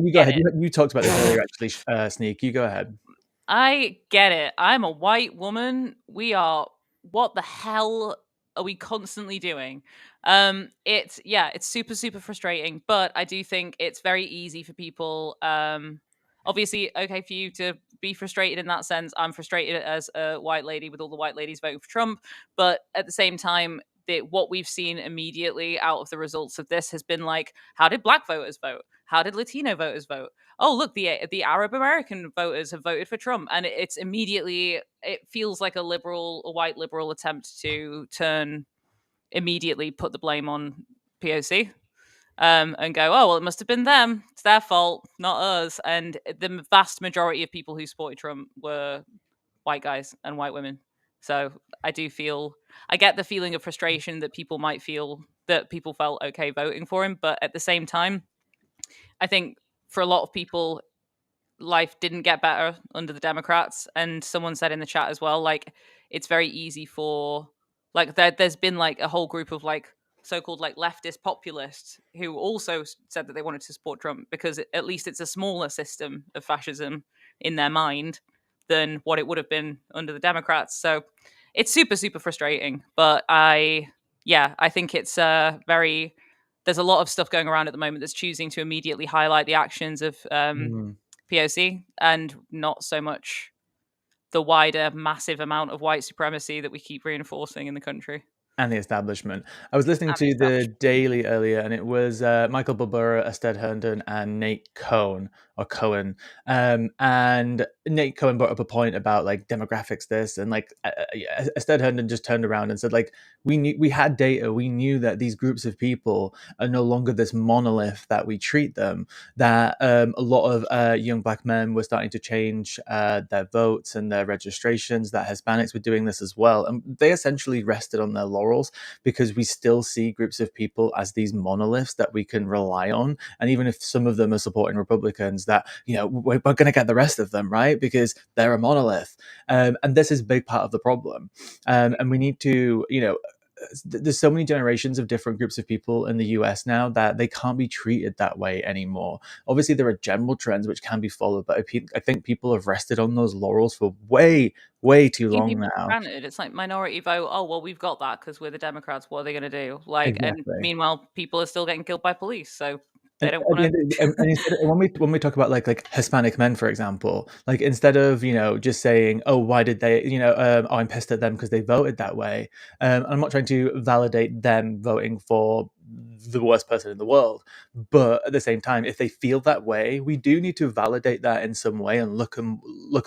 S1: You talked about this earlier, actually. Sneak. You go ahead.
S2: I get it. I'm a white woman. What the hell are we constantly doing? It's super, super frustrating, but I do think it's very easy for people. Obviously, okay for you to be frustrated in that sense. I'm frustrated as a white lady with all the white ladies voting for Trump, but at the same time, what we've seen immediately out of the results of this has been like, how did black voters vote? How did Latino voters vote? Oh, look, the Arab American voters have voted for Trump, and it's immediately, it feels like a white liberal attempt to immediately put the blame on POC, and go, oh well, it must have been them. It's their fault, not us. And the vast majority of people who supported Trump were white guys and white women. So I get the feeling of frustration that people might feel, that people felt okay voting for him, but at the same time, I think for a lot of people, life didn't get better under the Democrats. And someone said in the chat as well, like, it's very easy for, like, there's been like a whole group of like so-called like leftist populists who also said that they wanted to support Trump because at least it's a smaller system of fascism in their mind than what it would have been under the Democrats. So it's super, super frustrating. But I think it's very, there's a lot of stuff going around at the moment that's choosing to immediately highlight the actions of
S1: Mm.
S2: POC and not so much the wider massive amount of white supremacy that we keep reinforcing in the country
S1: And the establishment. I was listening
S2: and the
S1: to the
S2: establishment.
S1: Daily earlier, and it was Michael Barbera, Ested Herndon, and Nate Cohn or Cohen. And Nate Cohen brought up a point about like demographics, this, and like Ested Herndon just turned around and said like we had data, we knew that these groups of people are no longer this monolith that we treat them. That a lot of young black men were starting to change their votes and their registrations. That Hispanics were doing this as well, and they essentially rested on their laurels because we still see groups of people as these monoliths that we can rely on. And even if some of them are supporting Republicans, that, you know, we're going to get the rest of them, right? Because they're a monolith. And this is a big part of the problem. And we need to, you know, there's so many generations of different groups of people in the US now that they can't be treated that way anymore. Obviously, there are general trends which can be followed, but I think people have rested on those laurels for way, way too
S2: Taking
S1: long
S2: people for
S1: now.
S2: granted. It's like minority vote. Oh well, we've got that because we're the Democrats. What are they going to do? Like, and
S1: Exactly.
S2: meanwhile, people are still getting killed by police, so they
S1: And
S2: don't
S1: at the
S2: want
S1: end
S2: to.
S1: and instead, when we talk about like Hispanic men, for example, like instead of, you know, just saying, oh, why did they, you know, oh, I'm pissed at them because they voted that way. I'm not trying to validate them voting for the worst person in the world, but at the same time, if they feel that way, we do need to validate that in some way and look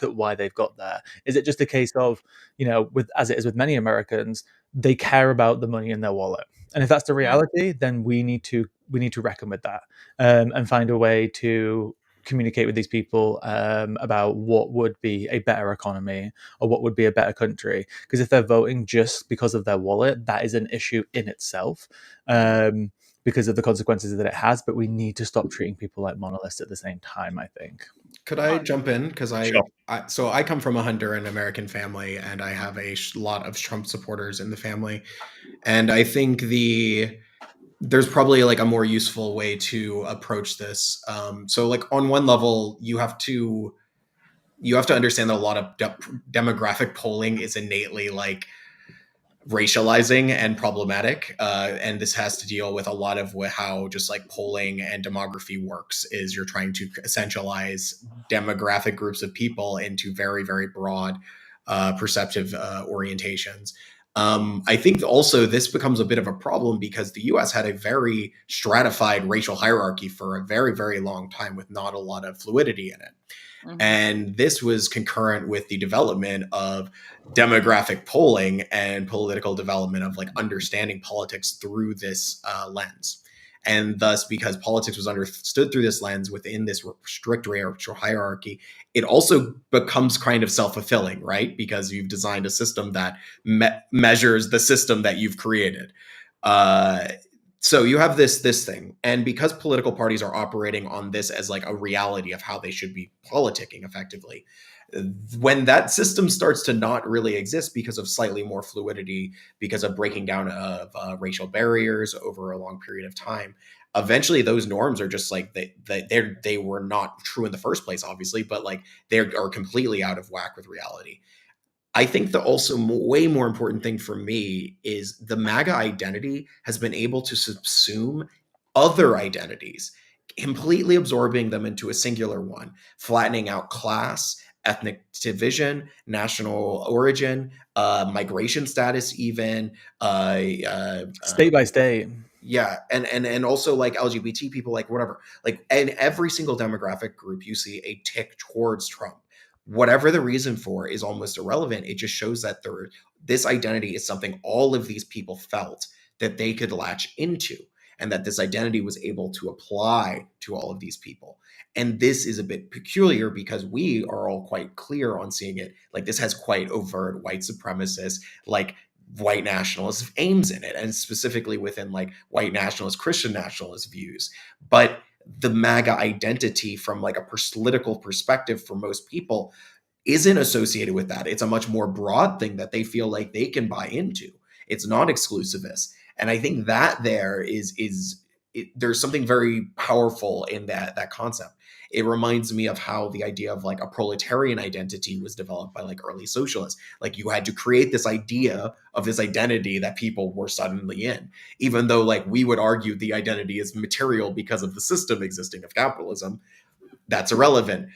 S1: at why they've got there. Is it just a case of, you know, with, as it is with many Americans, they care about the money in their wallet, and if that's the
S2: Mm,
S1: reality, then we need to reckon with that, and find a way to communicate with these people about what would be a better economy or what would be a better country. Because if they're voting just because of their wallet, that is an issue in itself,
S2: mm.
S1: because of the consequences that it has. But we need to stop treating people like monoliths at the same time, I think.
S3: Could I
S2: Oh,
S3: jump in? Because
S1: Sure.
S3: so I come from a Honduran American family, and I have a lot of Trump supporters in the family, and I think there's probably like a more useful way to approach this. So like on one level, you have to understand that a lot of demographic polling is innately like racializing and problematic, and this has to deal with a lot of how just like polling and demography works. Is you're trying to essentialize demographic groups of people into very, very broad perceptive orientations. I think also this becomes a bit of a problem because the US had a very stratified racial hierarchy for a very, very long time with not a lot of fluidity in it.
S2: mhm,
S3: And this was concurrent with the development of demographic polling and political development of like understanding politics through this lens. And thus, because politics was understood through this lens within this strict racial hierarchy, it also becomes kind of self fulfilling, right? Because you've designed a system that measures the system that you've created. Uh, so you have this thing, and because political parties are operating on this as like a reality of how they should be politicking effectively, when that system starts to not really exist because of slightly more fluidity, because of breaking down of racial barriers over a long period of time, eventually those norms are just like they were not true in the first place, obviously, but like they are completely out of whack with reality. I think the also way more important thing for me is the MAGA identity has been able to subsume other identities, completely absorbing them into a singular one, flattening out class, ethnic division, national origin, migration status, even uh, uh,
S1: State by state.
S3: yeah, and also like LGBT people, like whatever, like, and every single demographic group you see a tick towards Trump. Whatever the reason for is almost irrelevant. It just shows that this identity is something all of these people felt that they could latch into, and that this identity was able to apply to all of these people. And this is a bit peculiar because we are all quite clear on seeing it. Like, this has quite overt white supremacist, like white nationalist aims in it, and specifically within like white nationalist, Christian nationalist views. But the MAGA identity, from like a political perspective, for most people, isn't associated with that. It's a much more broad thing that they feel like they can buy into. It's not exclusivist, and I think that there's something very powerful in that concept. It reminds me of how the idea of like a proletarian identity was developed by like early socialists. Like, you had to create this idea of this identity that people were suddenly in, even though like we would argue the identity is material because of the system existing of capitalism. That's irrelevant.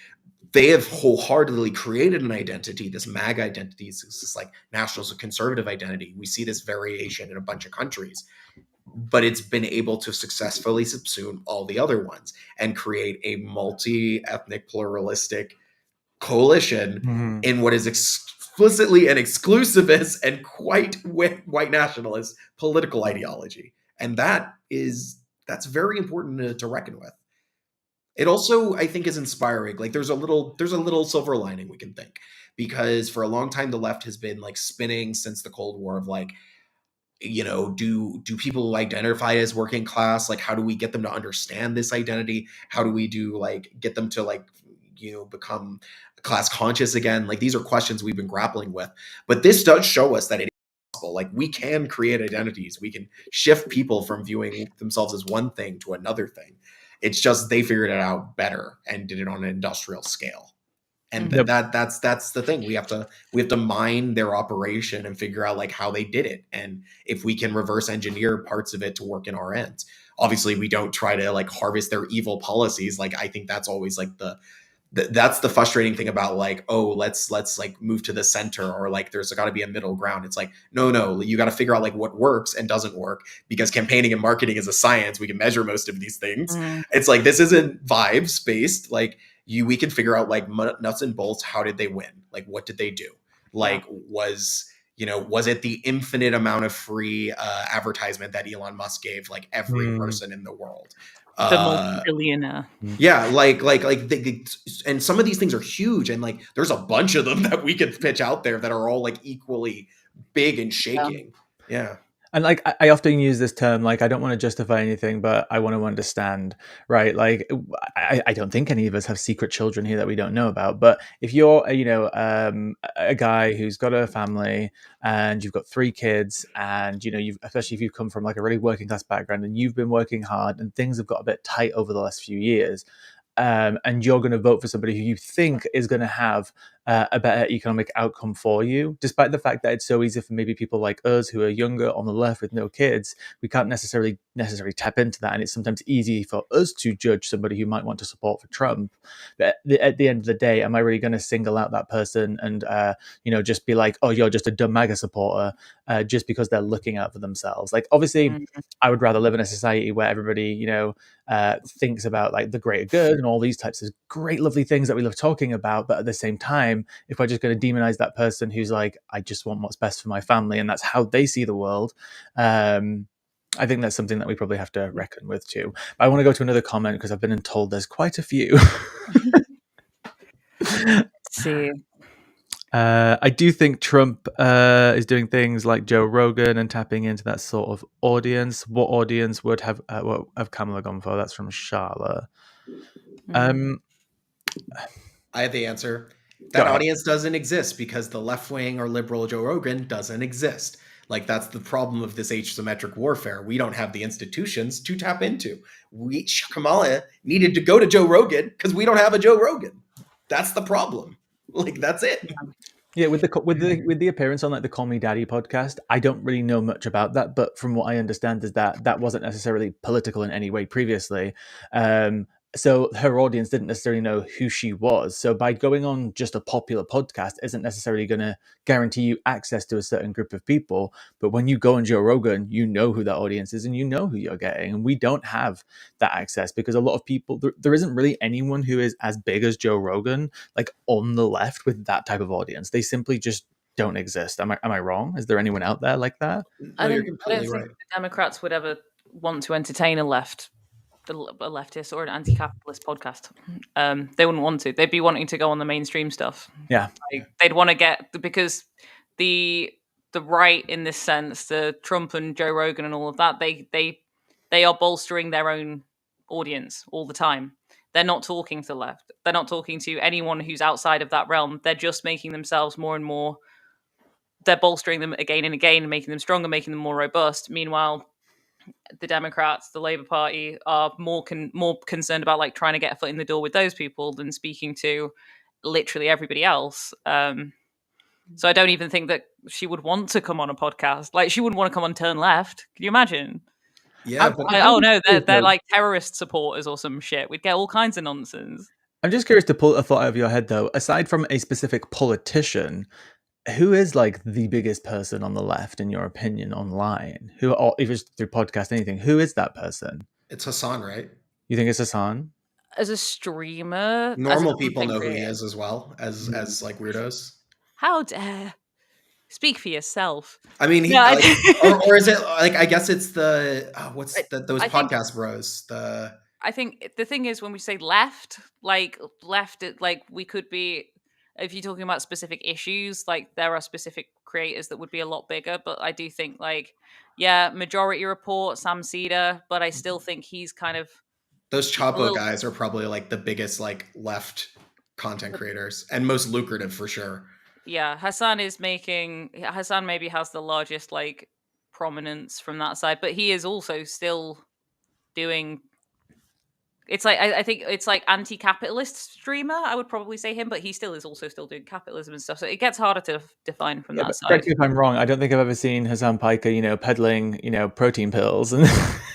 S3: They have wholeheartedly created an identity. This MAGA identity is this like nationalist conservative identity. We see this variation in a bunch of countries, but it's been able to successfully subsume all the other ones and create a multi-ethnic pluralistic coalition
S1: Mhm.
S3: in what is explicitly an exclusivist and quite white nationalist political ideology. And that's very important to reckon with. It also, I think, is inspiring. Like, there's a little silver lining we can think, because for a long time the left has been like spinning since the Cold War of like, do people identify as working class? Like, how do we get them to understand this identity? How do we get them to like, become class conscious again? Like, these are questions we've been grappling with, but this does show us that it is possible. Like, we can create identities. We can shift people from viewing themselves as one thing to another thing. It's just they figured it out better and did it on an industrial scale. And
S2: Mhm.
S1: Yep.
S3: that's the thing. We have to mine their operation and figure out like how they did it, and if we can reverse engineer parts of it to work in our ends. Obviously, we don't try to like harvest their evil policies. Like, I think that's always like that's the frustrating thing about like, oh, let's like move to the center, or like there's got to be a middle ground. It's like, no, you got to figure out like what works and doesn't work, because campaigning and marketing is a science. We can measure most of these things.
S2: Mm.
S3: It's like, this isn't vibes based. Like, we can figure out like nuts and bolts. How did they win? Like, what did they do?
S2: Yeah.
S3: Like, was it the infinite amount of free advertisement that Elon Musk gave like every
S1: Mm.
S3: person in the world?
S2: The
S3: uh
S2: multi-billionaire.
S3: yeah, and some of these things are huge, and like there's a bunch of them that we could pitch out there that are all like equally big and
S2: Yeah.
S3: shaking. Yeah.
S1: And like I often use this term, like I don't want to justify anything, but I want to understand, right? Like I don't think any of us have secret children here that we don't know about. But if you're, a guy who's got a family and you've got 3 kids, and you've, especially if you've come from like a really working class background and you've been working hard and things have got a bit tight over the last few years, and you're going to vote for somebody who you think is going to have a better economic outcome for you, despite the fact that it's so easy for maybe people like us who are younger on the left with no kids, we can't necessarily tap into that, and it's sometimes easy for us to judge somebody who might want to support for Trump. But at the end of the day, am I really going to single out that person and just be like, oh, you're just a dumb MAGA supporter, just because they're looking out for themselves? Like, obviously,
S2: Mm.
S1: I would rather live in a society where everybody, thinks about like the greater good and all these types of great, lovely things that we love talking about. But at the same time, if we're just going to demonize that person who's like, I just want what's best for my family, and that's how they see the world, I think that's something that we probably have to reckon with too. But I want to go to another comment because I've been told there's quite a few.
S2: Let's see.
S1: I do think Trump is doing things like Joe Rogan and tapping into that sort of audience. What audience would have Kamala gone for? That's from Charlotte.
S2: Mm.
S3: I have the answer.
S1: Go
S3: That
S1: ahead.
S3: audience doesn't exist because the left wing or liberal Joe Rogan doesn't exist. Like that's the problem of this asymmetric warfare. We don't have the institutions to tap into. Kamala needed to go to Joe Rogan because we don't have a Joe Rogan. That's the problem. Like that's it.
S1: Yeah, with the appearance on like the Call Me Daddy podcast, I don't really know much about that, but from what I understand is that that wasn't necessarily political in any way previously. So her audience didn't necessarily know who she was. So by going on just a popular podcast isn't necessarily going to guarantee you access to a certain group of people. But when you go on Joe Rogan, you know who that audience is and you know who you're getting. And we don't have that access because a lot of people, there isn't really anyone who is as big as Joe Rogan like on the left with that type of audience. They simply just don't exist. Am I wrong? Is there anyone out there like that?
S3: No, you're
S2: I
S3: completely
S2: don't think
S3: right.
S2: the Democrats would ever want to entertain a leftist or an anti-capitalist podcast. They wouldn't want to. They'd be wanting to go on the mainstream stuff.
S1: Yeah.
S2: They'd want to get, because the right in this sense, the Trump and Joe Rogan and all of that, they are bolstering their own audience all the time. They're not talking to the left. They're not talking to anyone who's outside of that realm. They're just making themselves more and more. They're bolstering them again and again, and making them stronger, making them more robust. Meanwhile, the Democrats, the Labour Party, are more concerned about like trying to get a foot in the door with those people than speaking to literally everybody else. So I don't even think that she would want to come on a podcast. Like she wouldn't want to come on Turn Left. Can you imagine?
S3: Yeah, but
S2: Oh no, they're like terrorist supporters or some shit. We'd get all kinds of nonsense.
S1: I'm just curious to pull a thought out of your head though. Aside from a specific politician, who is like the biggest person on the left in your opinion online? Who, or if it's through podcast, anything, who is that person?
S3: it's Hassan, right?
S1: You think it's Hassan?
S2: As a streamer, as a
S3: Normal people
S2: content
S3: know who he
S2: creator.
S3: is as well as like weirdos.
S2: How dare speak for yourself?
S3: I mean,
S2: No,
S3: or is it like I guess it's the those
S2: I think-
S3: podcast bros.
S2: I think the thing is when we say left, like we could be, if you're talking about specific issues, like there are specific creators that would be a lot bigger. But I do think like, yeah, Majority Report, Sam Cedar, but I still think he's kind of
S3: Those
S2: a
S3: Chapo
S2: little.
S3: guys are probably like the biggest like left content creators and most lucrative for sure.
S2: Yeah, Hassan maybe has the largest like prominence from that side, but he is also still doing. It's like I think it's like anti-capitalist streamer. I would probably say him, but he still is also still doing capitalism and stuff. So it gets harder to define from
S1: Yeah,
S2: that
S1: but
S2: side.
S1: correct me if I'm wrong. I don't think I've ever seen Hassan Piker, peddling, protein pills. And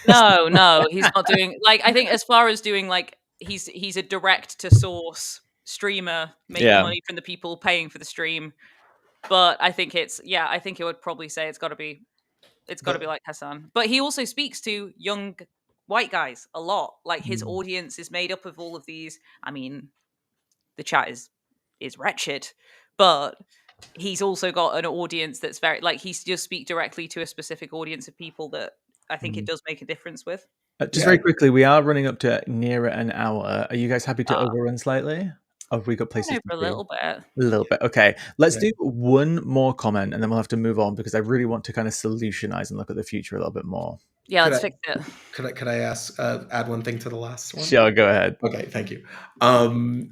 S2: No, he's not doing like. I think as far as doing like he's a direct to source streamer making
S1: Yeah.
S2: money from the people paying for the stream. But I think I think it would probably say it's got to be like Hassan. But he also speaks to young white guys a lot. Like his audience is made up of all of these. I mean, the chat is wretched, but he's also got an audience that's very like he's just speak directly to a specific audience of people that I think it does make a difference with.
S1: Just very quickly, we are running up to near an hour. Are you guys happy to
S2: Uh,
S1: overrun slightly? Or have we got places
S2: I know
S1: to
S2: for a
S1: be?
S2: little bit.
S1: A little bit. Okay. Let's
S3: Yeah.
S1: do one more comment and then we'll have to move on because I really want to kind of solutionize and look at the future a little bit more.
S2: Yeah, let's
S3: Could
S2: fix it.
S3: Could I ask add one thing to the last one?
S1: Sure, go ahead.
S3: Okay, thank you. No,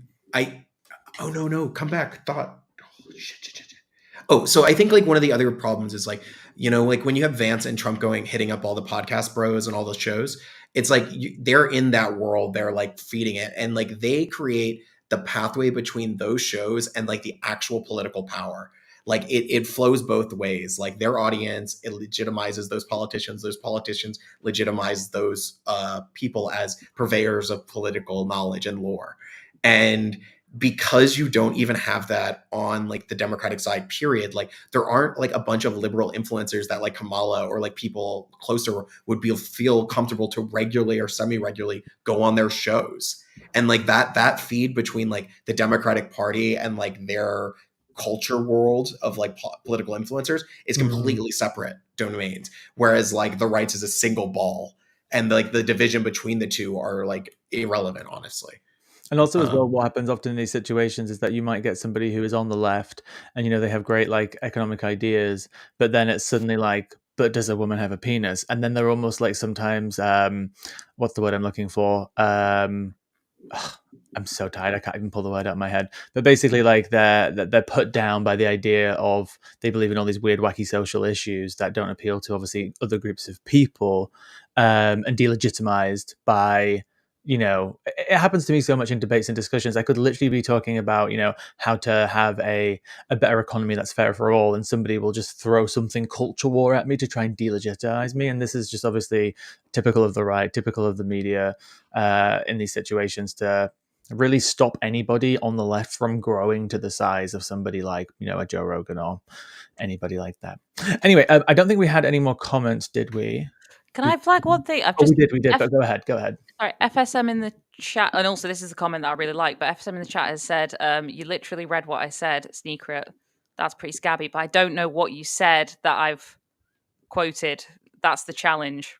S3: come back. Thought. Oh, shit. Oh, so I think like one of the other problems is like, like when you have Vance and Trump hitting up all the podcast bros and all those shows, it's like they're in that world, they're like feeding it, and like they create the pathway between those shows and like the actual political power. Like it flows both ways. Like their audience, it legitimizes those politicians legitimize those people as purveyors of political knowledge and lore. And because you don't even have that on like the Democratic side, period, like there aren't like a bunch of liberal influencers that like Kamala or like people closer would feel comfortable to regularly or semi-regularly go on their shows. And like that feed between like the Democratic Party and like their culture world of like political influencers is completely separate domains. Whereas like the rights is a single ball, and like the division between the two are like irrelevant, honestly.
S1: And also as well, what happens often in these situations is that you might get somebody who is on the left and, they have great like economic ideas, but then it's suddenly like, but does a woman have a penis? And then they're almost like sometimes, what's the word I'm looking for? I'm so tired. I can't even pull the word out of my head. But basically, like they're put down by the idea of they believe in all these weird, wacky social issues that don't appeal to obviously other groups of people, and delegitimized by, it happens to me so much in debates and discussions. I could literally be talking about, how to have a better economy that's fair for all, and somebody will just throw something culture war at me to try and delegitimize me. And this is just obviously typical of the right, typical of the media, in these situations, to really stop anybody on the left from growing to the size of somebody like, a Joe Rogan or anybody like that. Anyway, I don't think we had any more comments, did we?
S2: Can I flag one thing? I've
S1: Oh,
S2: just
S1: we did, but go ahead.
S2: sorry, FSM in the chat, and also this is a comment that I really like, but FSM in the chat has said, you literally read what I said, Sneaker. That's pretty scabby, but I don't know what you said that I've quoted. That's the challenge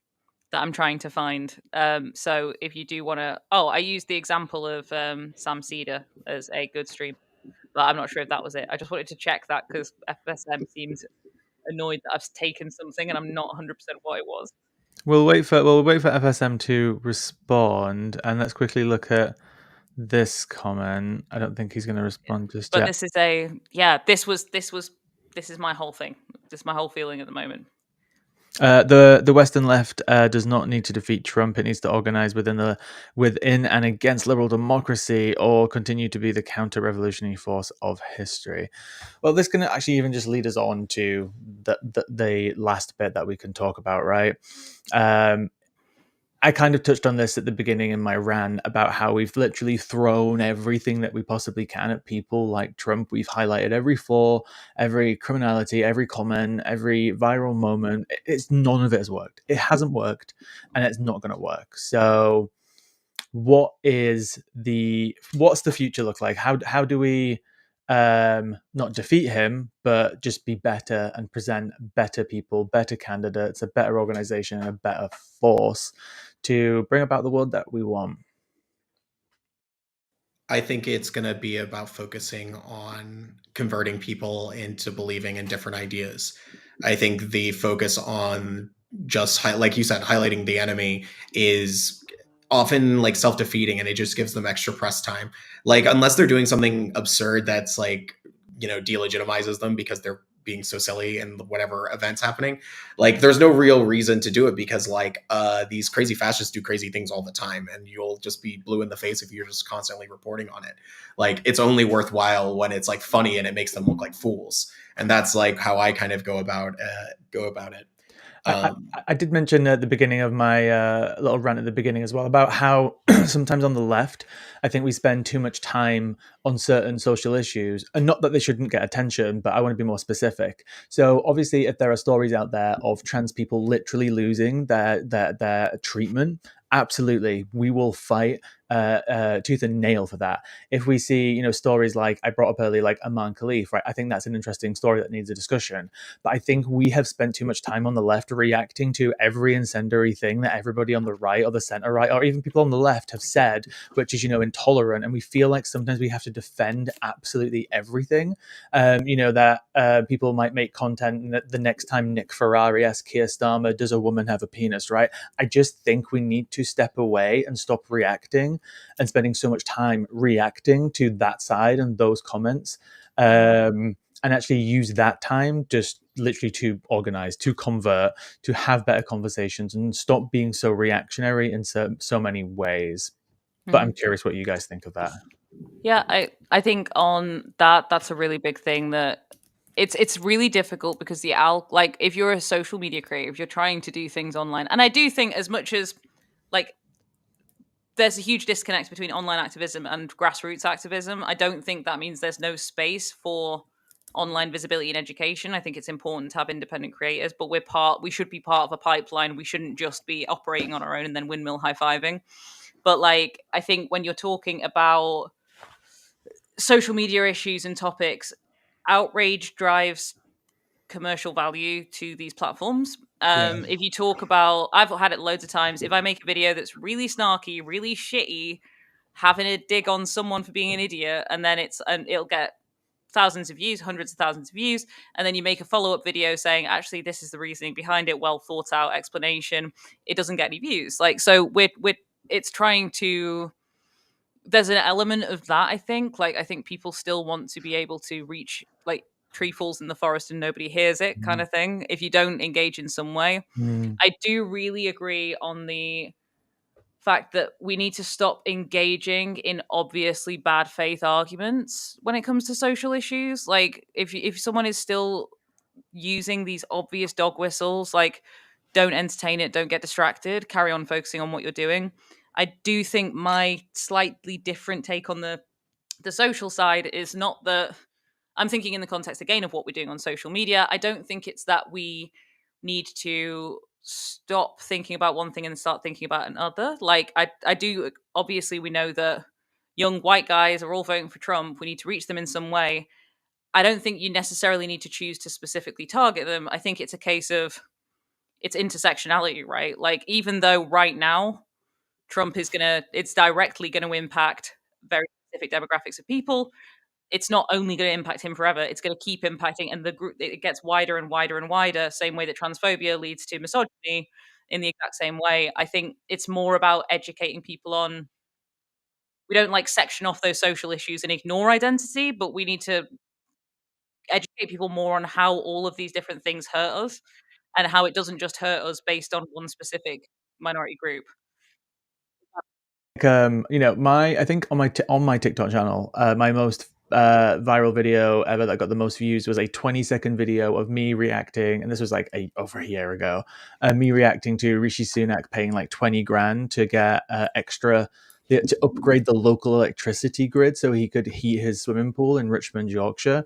S2: that I'm trying to find. So if you do want to, I used the example of Sam Cedar as a good stream, but I'm not sure if that was it. I just wanted to check that because FSM seems annoyed that I've taken something and I'm not 100% what it was.
S1: We'll wait for FSM to respond, and let's quickly look at this comment. I don't think he's going to respond just
S2: But
S1: yet.
S2: this is this is my whole thing. This is my whole feeling at the moment.
S1: The Western left does not need to defeat Trump. It needs to organize within and against liberal democracy, or continue to be the counter-revolutionary force of history. Well, this can actually even just lead us on to the last bit that we can talk about, right? I kind of touched on this at the beginning in my rant about how we've literally thrown everything that we possibly can at people like Trump. We've highlighted every flaw, every criminality, every comment, every viral moment. It's none of it has worked. It hasn't worked, and it's not going to work. So, what's the future look like? How do we not defeat him, but just be better and present better people, better candidates, a better organization, and a better force to bring about the world that we want?
S3: I think it's going to be about focusing on converting people into believing in different ideas. I think the focus on just, like you said, highlighting the enemy is often like self-defeating, and it just gives them extra press time. Like, unless they're doing something absurd that's like, delegitimizes them because they're being so silly and whatever events happening, like there's no real reason to do it, because like these crazy fascists do crazy things all the time, and you'll just be blue in the face if you're just constantly reporting on it. Like, it's only worthwhile when it's like funny and it makes them look like fools, and that's like how I kind of go about it.
S1: I did mention at the beginning of my little rant at the beginning as well about how sometimes on the left, I think we spend too much time on certain social issues, and not that they shouldn't get attention, but I want to be more specific. So obviously, if there are stories out there of trans people literally losing their treatment, absolutely, we will fight tooth and nail for that. If we see, stories like I brought up earlier, like Aman Khalif, right? I think that's an interesting story that needs a discussion. But I think we have spent too much time on the left reacting to every incendiary thing that everybody on the right or the center right, or even people on the left have said, which is, intolerant. And we feel like sometimes we have to defend absolutely everything. That people might make content that the next time Nick Ferrari asks Keir Starmer, does a woman have a penis, right? I just think we need to step away and stop reacting and spending so much time reacting to that side and those comments. And actually use that time just literally to organize, to convert, to have better conversations, and stop being so reactionary in so many ways. But I'm curious what you guys think of that.
S2: Yeah, I think on that's a really big thing, that it's really difficult because like if you're a social media creator, if you're trying to do things online, and I do think as much as like there's a huge disconnect between online activism and grassroots activism, I don't think that means there's no space for online visibility and education. I think it's important to have independent creators, but we should be part of a pipeline. We shouldn't just be operating on our own and then windmill high-fiving. But like I think when you're talking about social media issues and topics, outrage drives commercial value to these platforms.
S3: Yeah.
S2: If you talk about, I've had it loads of times. If I make a video that's really snarky, really shitty, having a dig on someone for being an idiot, and then it'll get thousands of views, hundreds of thousands of views, and then you make a follow-up video saying, actually, this is the reasoning behind it, well thought out explanation. It doesn't get any views. Like, so we're it's trying to there's an element of that, I think. Like, I think people still want to be able to reach, like, tree falls in the forest and nobody hears it kind
S1: Mm.
S2: of thing if you don't engage in some way.
S1: Mm.
S2: I do really agree on the fact that we need to stop engaging in obviously bad faith arguments when it comes to social issues. Like, if someone is still using these obvious dog whistles, like, don't entertain it, don't get distracted, carry on focusing on what you're doing. I do think my slightly different take on the social side is not that I'm thinking in the context again of what we're doing on social media. I don't think it's that we need to stop thinking about one thing and start thinking about another. Like, I do, obviously we know that young white guys are all voting for Trump. We need to reach them in some way. I don't think you necessarily need to choose to specifically target them. I think it's a case of it's intersectionality, right? Like, even though right now it's directly gonna impact very specific demographics of people, it's not only going to impact him forever, it's going to keep impacting, and the group, it gets wider and wider and wider, same way that transphobia leads to misogyny in the exact same way. I think it's more about educating people on, we don't like section off those social issues and ignore identity, but we need to educate people more on how all of these different things hurt us and how it doesn't just hurt us based on one specific minority group.
S1: My I think on my TikTok channel, my most viral video ever that got the most views was a 20-second video of me reacting, and this was like over a year ago. Me reacting to Rishi Sunak paying like 20 grand to get extra to upgrade the local electricity grid so he could heat his swimming pool in Richmond, Yorkshire.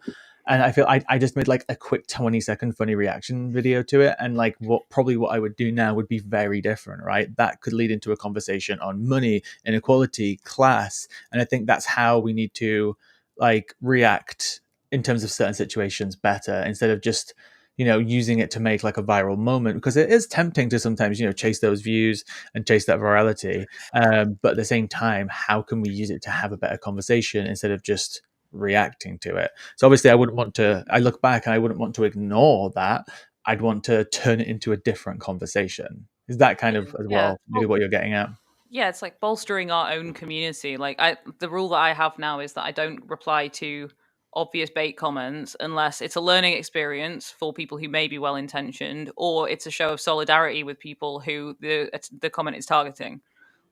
S1: And I feel I just made like a quick 20-second funny reaction video to it, and like what I would do now would be very different, right? That could lead into a conversation on money, inequality, class, and I think that's how we need to like react in terms of certain situations better, instead of just using it to make like a viral moment, because it is tempting to sometimes chase those views and chase that virality, but at the same time, how can we use it to have a better conversation instead of just reacting to it? So obviously I look back and I wouldn't want to ignore that. I'd want to turn it into a different conversation. Is that kind of as
S2: Yeah.
S1: well maybe what you're getting at?
S2: Yeah, it's like bolstering our own community. Like, the rule that I have now is that I don't reply to obvious bait comments unless it's a learning experience for people who may be well intentioned, or it's a show of solidarity with people who the comment is targeting.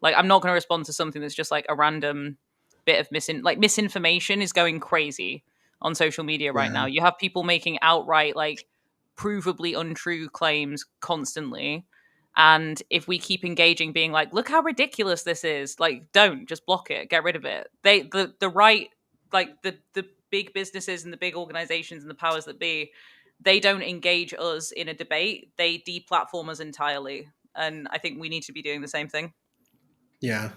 S2: Like, I'm not going to respond to something that's just like a random bit of misinformation is going crazy on social media right
S3: Yeah.
S2: now. You have people making outright, like, provably untrue claims constantly, and if we keep engaging, being like, look how ridiculous this is, like, don't, just block it, get rid of it. The right, like, the big businesses and the big organizations and the powers that be, they don't engage us in a debate. They deplatform us entirely. And I think we need to be doing the same thing.
S3: Yeah.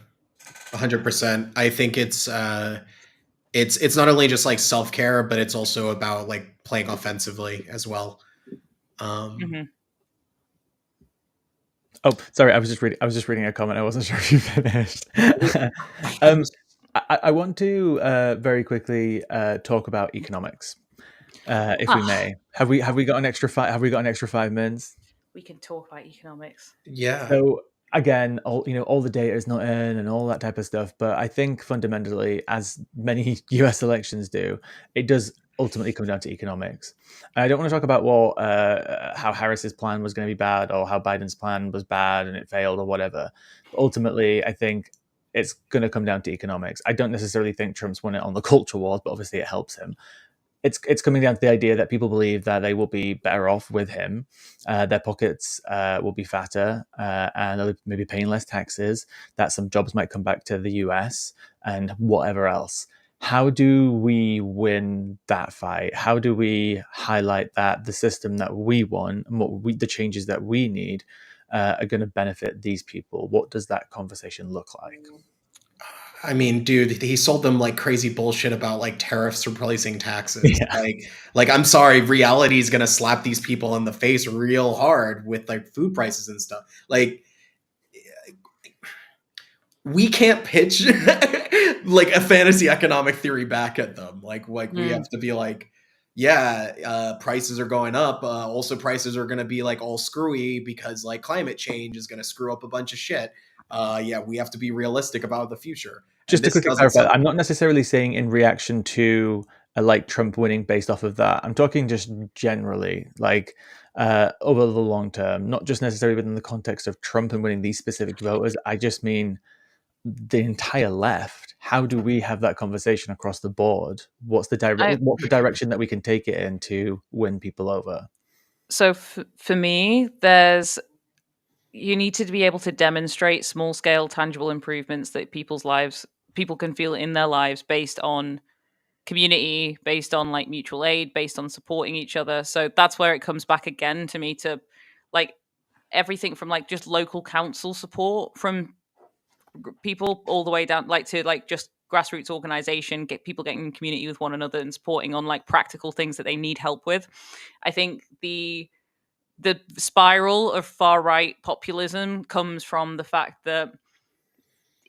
S3: 100%. I think it's not only just like self-care, but it's also about like playing offensively as well. Um
S2: Hmm.
S1: Oh, sorry, I was just reading a comment. I wasn't sure if you finished.
S3: I'm
S1: um, I want to very quickly talk about economics, if we
S2: Ah,
S1: may. Have we got an extra five? Have we got an extra 5 minutes?
S2: we can talk about economics.
S3: Yeah.
S1: So again, all the data is not in and all that type of stuff, but I think fundamentally, as many US elections do, it does ultimately come down to economics. I don't want to talk about how Harris's plan was going to be bad, or how Biden's plan was bad and it failed, or whatever. But ultimately, I think it's going to come down to economics. I don't necessarily think Trump's won it on the culture wars, but obviously it helps him. It's coming down to the idea that people believe that they will be better off with him. Their pockets will be fatter, and they'll maybe paying less taxes. That some jobs might come back to the US and whatever else. How do we win that fight? How do we highlight that the system that we want, and the changes that we need, are going to benefit these people? What does that conversation look like?
S3: I mean, dude, he sold them like crazy bullshit about like tariffs replacing taxes.
S1: Yeah.
S3: Like I'm sorry, reality is gonna slap these people in the face real hard with like food prices and stuff. Like we can't pitch like a fantasy economic theory back at them. Like we
S2: Mm.
S3: have to be like, yeah, prices are going up. Also, prices are gonna be like all screwy because like climate change is gonna screw up a bunch of shit. Yeah, we have to be realistic about the future, and
S1: Just to
S3: this
S1: quickly
S3: doesn't
S1: clarify,
S3: solve
S1: I'm not
S3: it.
S1: necessarily saying in reaction to like Trump winning based off of that. I'm talking just generally, like over the long term, not just necessarily within the context of Trump and winning these specific voters. I just mean the entire left. How do we have that conversation across the board?
S2: I
S1: What's the direction that we can take it in to win people over?
S2: so for me, there's you need to be able to demonstrate small scale tangible improvements that people can feel in their lives based on community, based on like mutual aid, based on supporting each other. So that's where it comes back again to me to like everything from like just local council support from people all the way down like to like just grassroots organization, get people getting in community with one another and supporting on like practical things that they need help with. I think the spiral of far right populism comes from the fact that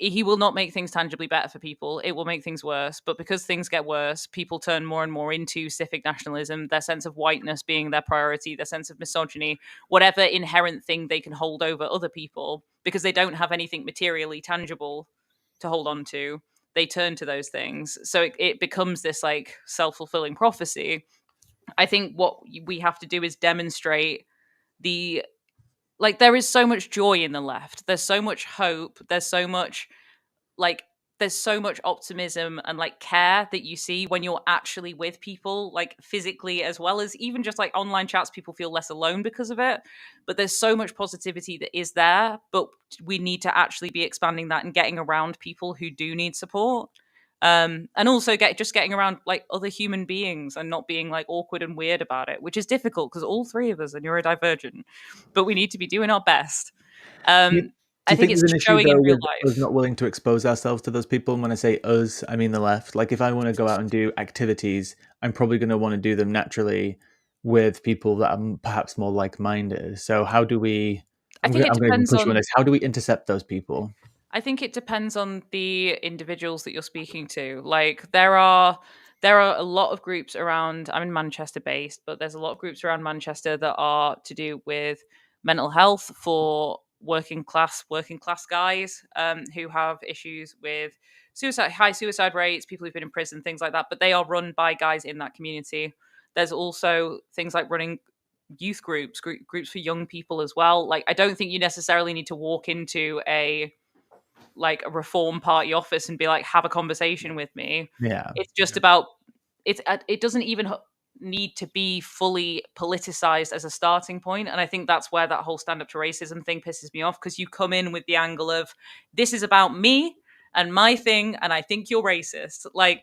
S2: he will not make things tangibly better for people. It will make things worse. But because things get worse, people turn more and more into civic nationalism, their sense of whiteness being their priority, their sense of misogyny, whatever inherent thing they can hold over other people, because they don't have anything materially tangible to hold on to. They turn to those things. So it becomes this like self fulfilling prophecy. I think what we have to do is demonstrate the like there is so much joy in the left. There's so much hope. Like there's so much optimism and like care that you see when you're actually with people like physically as well as even just like online chats. People feel less alone because of it, but there's so much positivity that is there, but we need to actually be expanding that and getting around people who do need support, and also getting around like other human beings and not being like awkward and weird about it, which is difficult because all three of us are neurodivergent, but we need to be doing our best.
S1: Do you,
S2: um
S1: do
S2: I
S1: you
S2: think
S1: think
S2: it's
S1: there's an issue
S2: showing in
S1: though
S2: real
S1: with us
S2: life.
S1: not willing to expose ourselves to those people? And when I say us, I mean the left. Like if I want to go out and do activities, I'm probably going to want to do them naturally with people that are perhaps more like-minded. So how do we?
S2: I think it
S1: I'm going to even
S2: depends
S1: push you on
S2: on
S1: this. How do we intercept those people?
S2: I think it depends on the individuals that you're speaking to. Like there are a lot of groups around. I'm in Manchester based, but there's a lot of groups around Manchester that are to do with mental health for working class guys, who have issues with high suicide rates, people who've been in prison, things like that. But they are run by guys in that community. There's also things like running youth groups for young people as well. Like I don't think you necessarily need to walk into a reform party office and be like, have a conversation with me.
S1: Yeah.
S2: It's just
S3: Yeah.
S2: about it doesn't even need to be fully politicized as a starting point. And I think that's where that whole stand up to racism thing pisses me off, because you come in with the angle of this is about me and my thing and I think you're racist. Like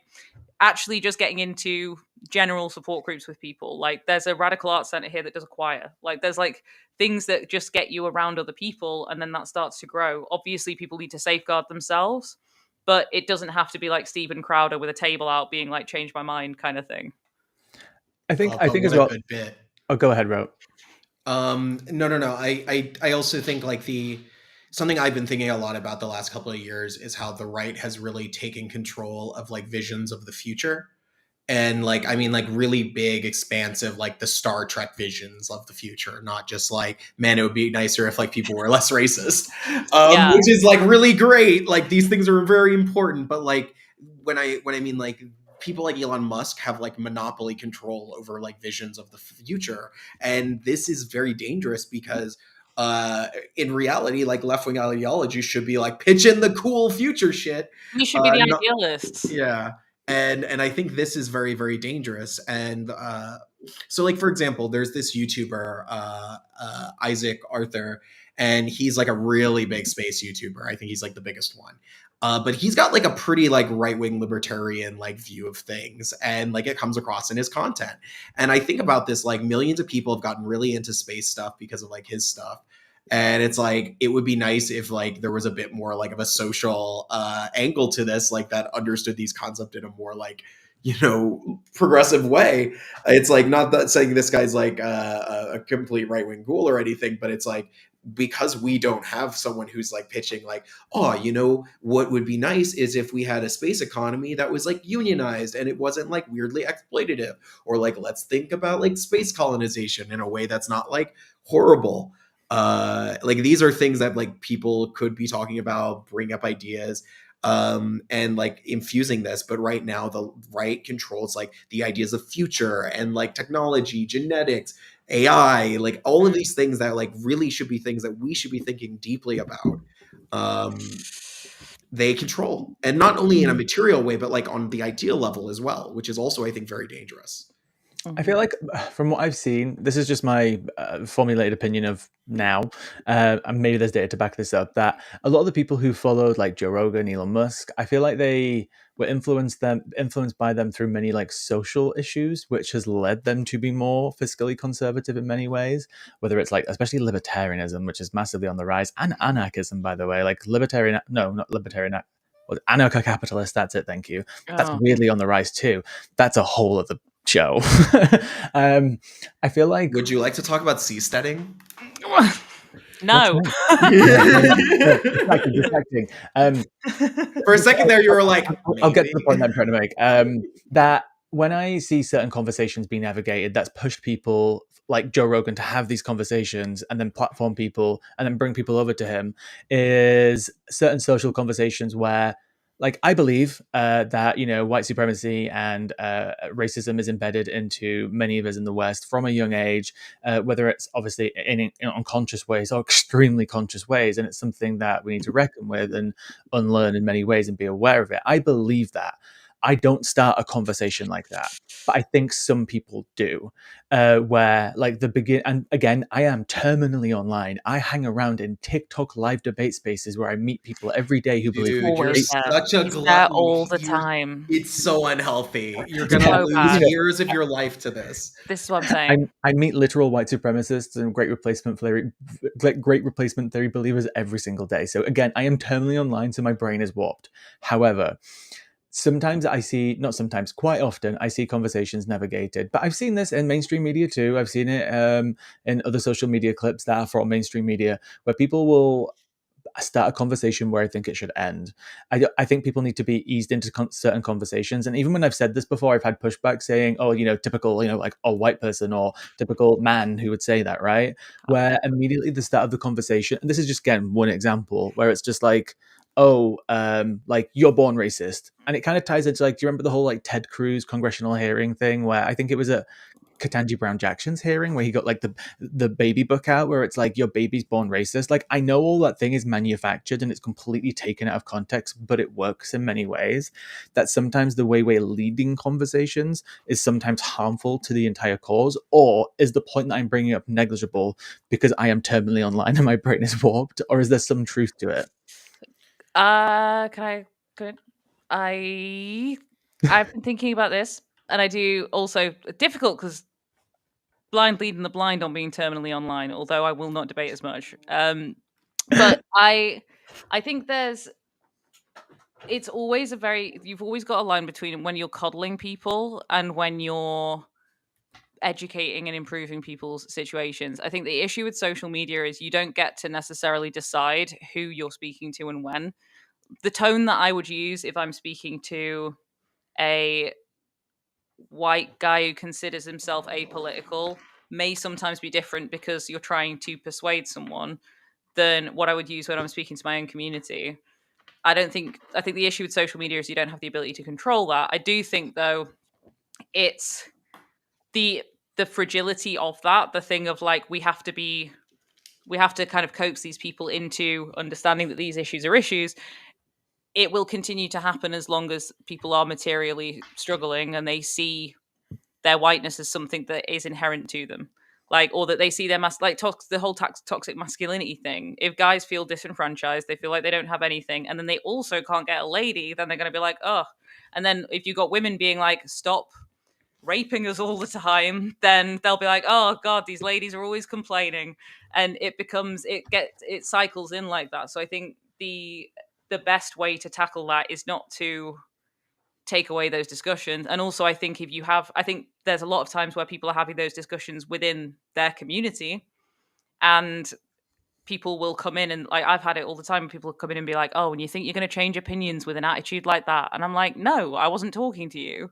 S2: actually just getting into general support groups with people. Like there's a radical arts center here that does a choir. Like there's like things that just get you around other people and then that starts to grow. Obviously people need to safeguard themselves, but it doesn't have to be like Stephen Crowder with a table out being like change my mind kind of thing.
S1: I
S3: But
S1: think as
S3: what a
S1: well.
S3: good bit.
S1: Oh, go ahead, Ro.
S3: No, no, no. I also think like the something I've been thinking a lot about the last couple of years is how the right has really taken control of like visions of the future. And like, I mean, like really big, expansive, like the Star Trek visions of the future, not just like, man, it would be nicer if like people were less racist,
S2: Yeah.
S3: which is like really great. Like these things are very important, but like when I mean like people like Elon Musk have like monopoly control over like visions of the future, and this is very dangerous because uh in reality like left-wing ideology should be like pitch in the cool future shit,
S2: We should be the
S3: not
S2: idealists.
S3: yeah. And I think this is very very dangerous. And so like for example there's this YouTuber Isaac Arthur, and he's like a really big space YouTuber. I think he's like the biggest one. But he's got like a pretty like right-wing libertarian like view of things, and like it comes across in his content. And I think about this, like millions of people have gotten really into space stuff because of like his stuff. And it's like it would be nice if like there was a bit more like of a social angle to this, like that understood these concepts in a more like progressive way. It's like not that saying this guy's like a complete right-wing ghoul or anything, but it's like because we don't have someone who's like pitching like, oh, what would be nice is if we had a space economy that was like unionized and it wasn't like weirdly exploitative, or like let's think about like space colonization in a way that's not like horrible. Like these are things that like people could be talking about, bring up ideas, and like infusing this. But right now the right controls like the ideas of future and like technology, genetics, AI, like all of these things that like really should be things that we should be thinking deeply about. um they control, and not only in a material way but like on the ideal level as well, which is also I think very dangerous.
S1: I feel like, from what I've seen, this is just my formulated opinion of now, and maybe there's data to back this up, that a lot of the people who followed like Joe Rogan, Elon Musk, I feel like they were influenced by them through many like social issues, which has led them to be more fiscally conservative in many ways. Whether it's like, especially libertarianism, which is massively on the rise, and anarchism, by the way, like libertarian, no, not libertarian. Well, anarcho-capitalist, that's it, thank you. That's
S2: Oh.
S1: weirdly on the rise too. That's a whole other show. I feel like,
S3: Would you like to talk about seasteading?
S2: No.
S1: distracting.
S3: For a second there you were like,
S1: I'll get to the
S3: maybe.
S1: point I'm trying to make. That when I see certain conversations being navigated, that's pushed people like Joe Rogan to have these conversations and then platform people and then bring people over to him, is certain social conversations where, like, I believe that, white supremacy and racism is embedded into many of us in the West from a young age, whether it's obviously in unconscious ways or extremely conscious ways, and it's something that we need to reckon with and unlearn in many ways and be aware of it. I believe that. I don't start a conversation like that, but I think some people do, where like and again, I am terminally online. I hang around in TikTok live debate spaces where I meet people every day who believe
S3: Dude, you're
S2: Always there.
S3: such a
S2: He's there
S3: glutton.
S2: all the time.
S3: It's so unhealthy. You're
S2: It's
S3: gonna
S2: so
S3: lose
S2: bad.
S3: years of your life to this.
S2: This is what I'm saying.
S1: I meet literal white supremacists and great replacement theory believers every single day. So again, I am terminally online, so my brain is warped. However, sometimes I see, not sometimes, quite often, I see conversations navigated. But I've seen this in mainstream media too. I've seen it in other social media clips that are from mainstream media, where people will start a conversation where I think it should end. I think people need to be eased into certain conversations. And even when I've said this before, I've had pushback saying, oh, typical, like a white person or typical man who would say that, right? Where immediately at the start of the conversation, and this is just, again, one example, where it's just like, oh, like, you're born racist. And it kind of ties into, like, do you remember the whole like Ted Cruz congressional hearing thing, where I think it was a Ketanji Brown Jackson's hearing, where he got like the baby book out, where it's like, your baby's born racist. Like, I know all that thing is manufactured and it's completely taken out of context, but it works in many ways. That sometimes the way we're leading conversations is sometimes harmful to the entire cause, or is the point that I'm bringing up negligible because I am terminally online and my brain is warped, or is there some truth to it?
S2: Could I've been thinking about this, and I do also difficult because blind leading the blind on being terminally online. Although I will not debate as much, but I think it's always you've always got a line between when you're coddling people and when you're educating and improving people's situations. I think the issue with social media is you don't get to necessarily decide who you're speaking to and when. The tone that I would use if I'm speaking to a white guy who considers himself apolitical may sometimes be different because you're trying to persuade someone than what I would use when I'm speaking to my own community. I think the issue with social media is you don't have the ability to control that. I do think though it's the fragility of that, the thing of like we have to kind of coax these people into understanding that these issues are issues. It will continue to happen as long as people are materially struggling and they see their whiteness as something that is inherent to them, like, or that they see their the whole toxic masculinity thing. If guys feel disenfranchised, they feel like they don't have anything, and then they also can't get a lady, then they're going to be like, oh. And then if you got women being like, stop raping us all the time, then they'll be like, oh god, these ladies are always complaining, and it cycles in like that. So I think the best way to tackle that is not to take away those discussions. And also I think I think there's a lot of times where people are having those discussions within their community, and people will come in and, like, I've had it all the time, people come in and be like, oh, and you think you're going to change opinions with an attitude like that? And I'm like, no, I wasn't talking to you.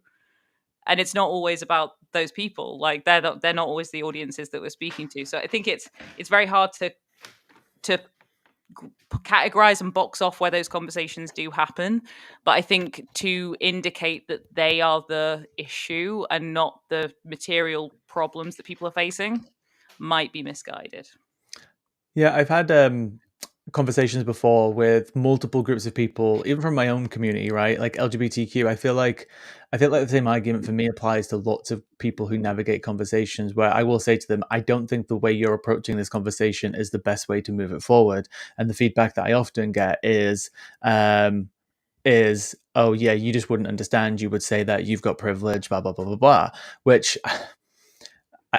S2: And it's not always about those people. Like, they're not always the audiences that we're speaking to. So I think it's very hard to to categorize and box off where those conversations do happen, but I think to indicate that they are the issue and not the material problems that people are facing might be misguided.
S1: Yeah, I've had conversations before with multiple groups of people, even from my own community, right? Like LGBTQ. I feel like the same argument for me applies to lots of people who navigate conversations where I will say to them, I don't think the way you're approaching this conversation is the best way to move it forward. And the feedback that I often get is, oh yeah, you just wouldn't understand. You would say that you've got privilege, blah blah blah blah blah, which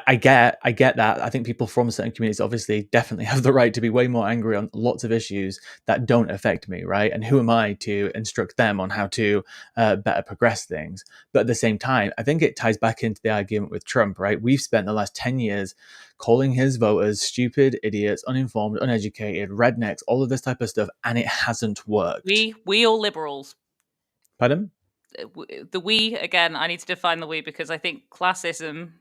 S1: I get that. I think people from certain communities obviously definitely have the right to be way more angry on lots of issues that don't affect me, right? And who am I to instruct them on how to better progress things? But at the same time, I think it ties back into the argument with Trump, right? We've spent the last 10 years calling his voters stupid, idiots, uninformed, uneducated, rednecks, all of this type of stuff, and it hasn't worked.
S2: We all liberals.
S1: Pardon?
S2: The we, again, I need to define the we because I think classism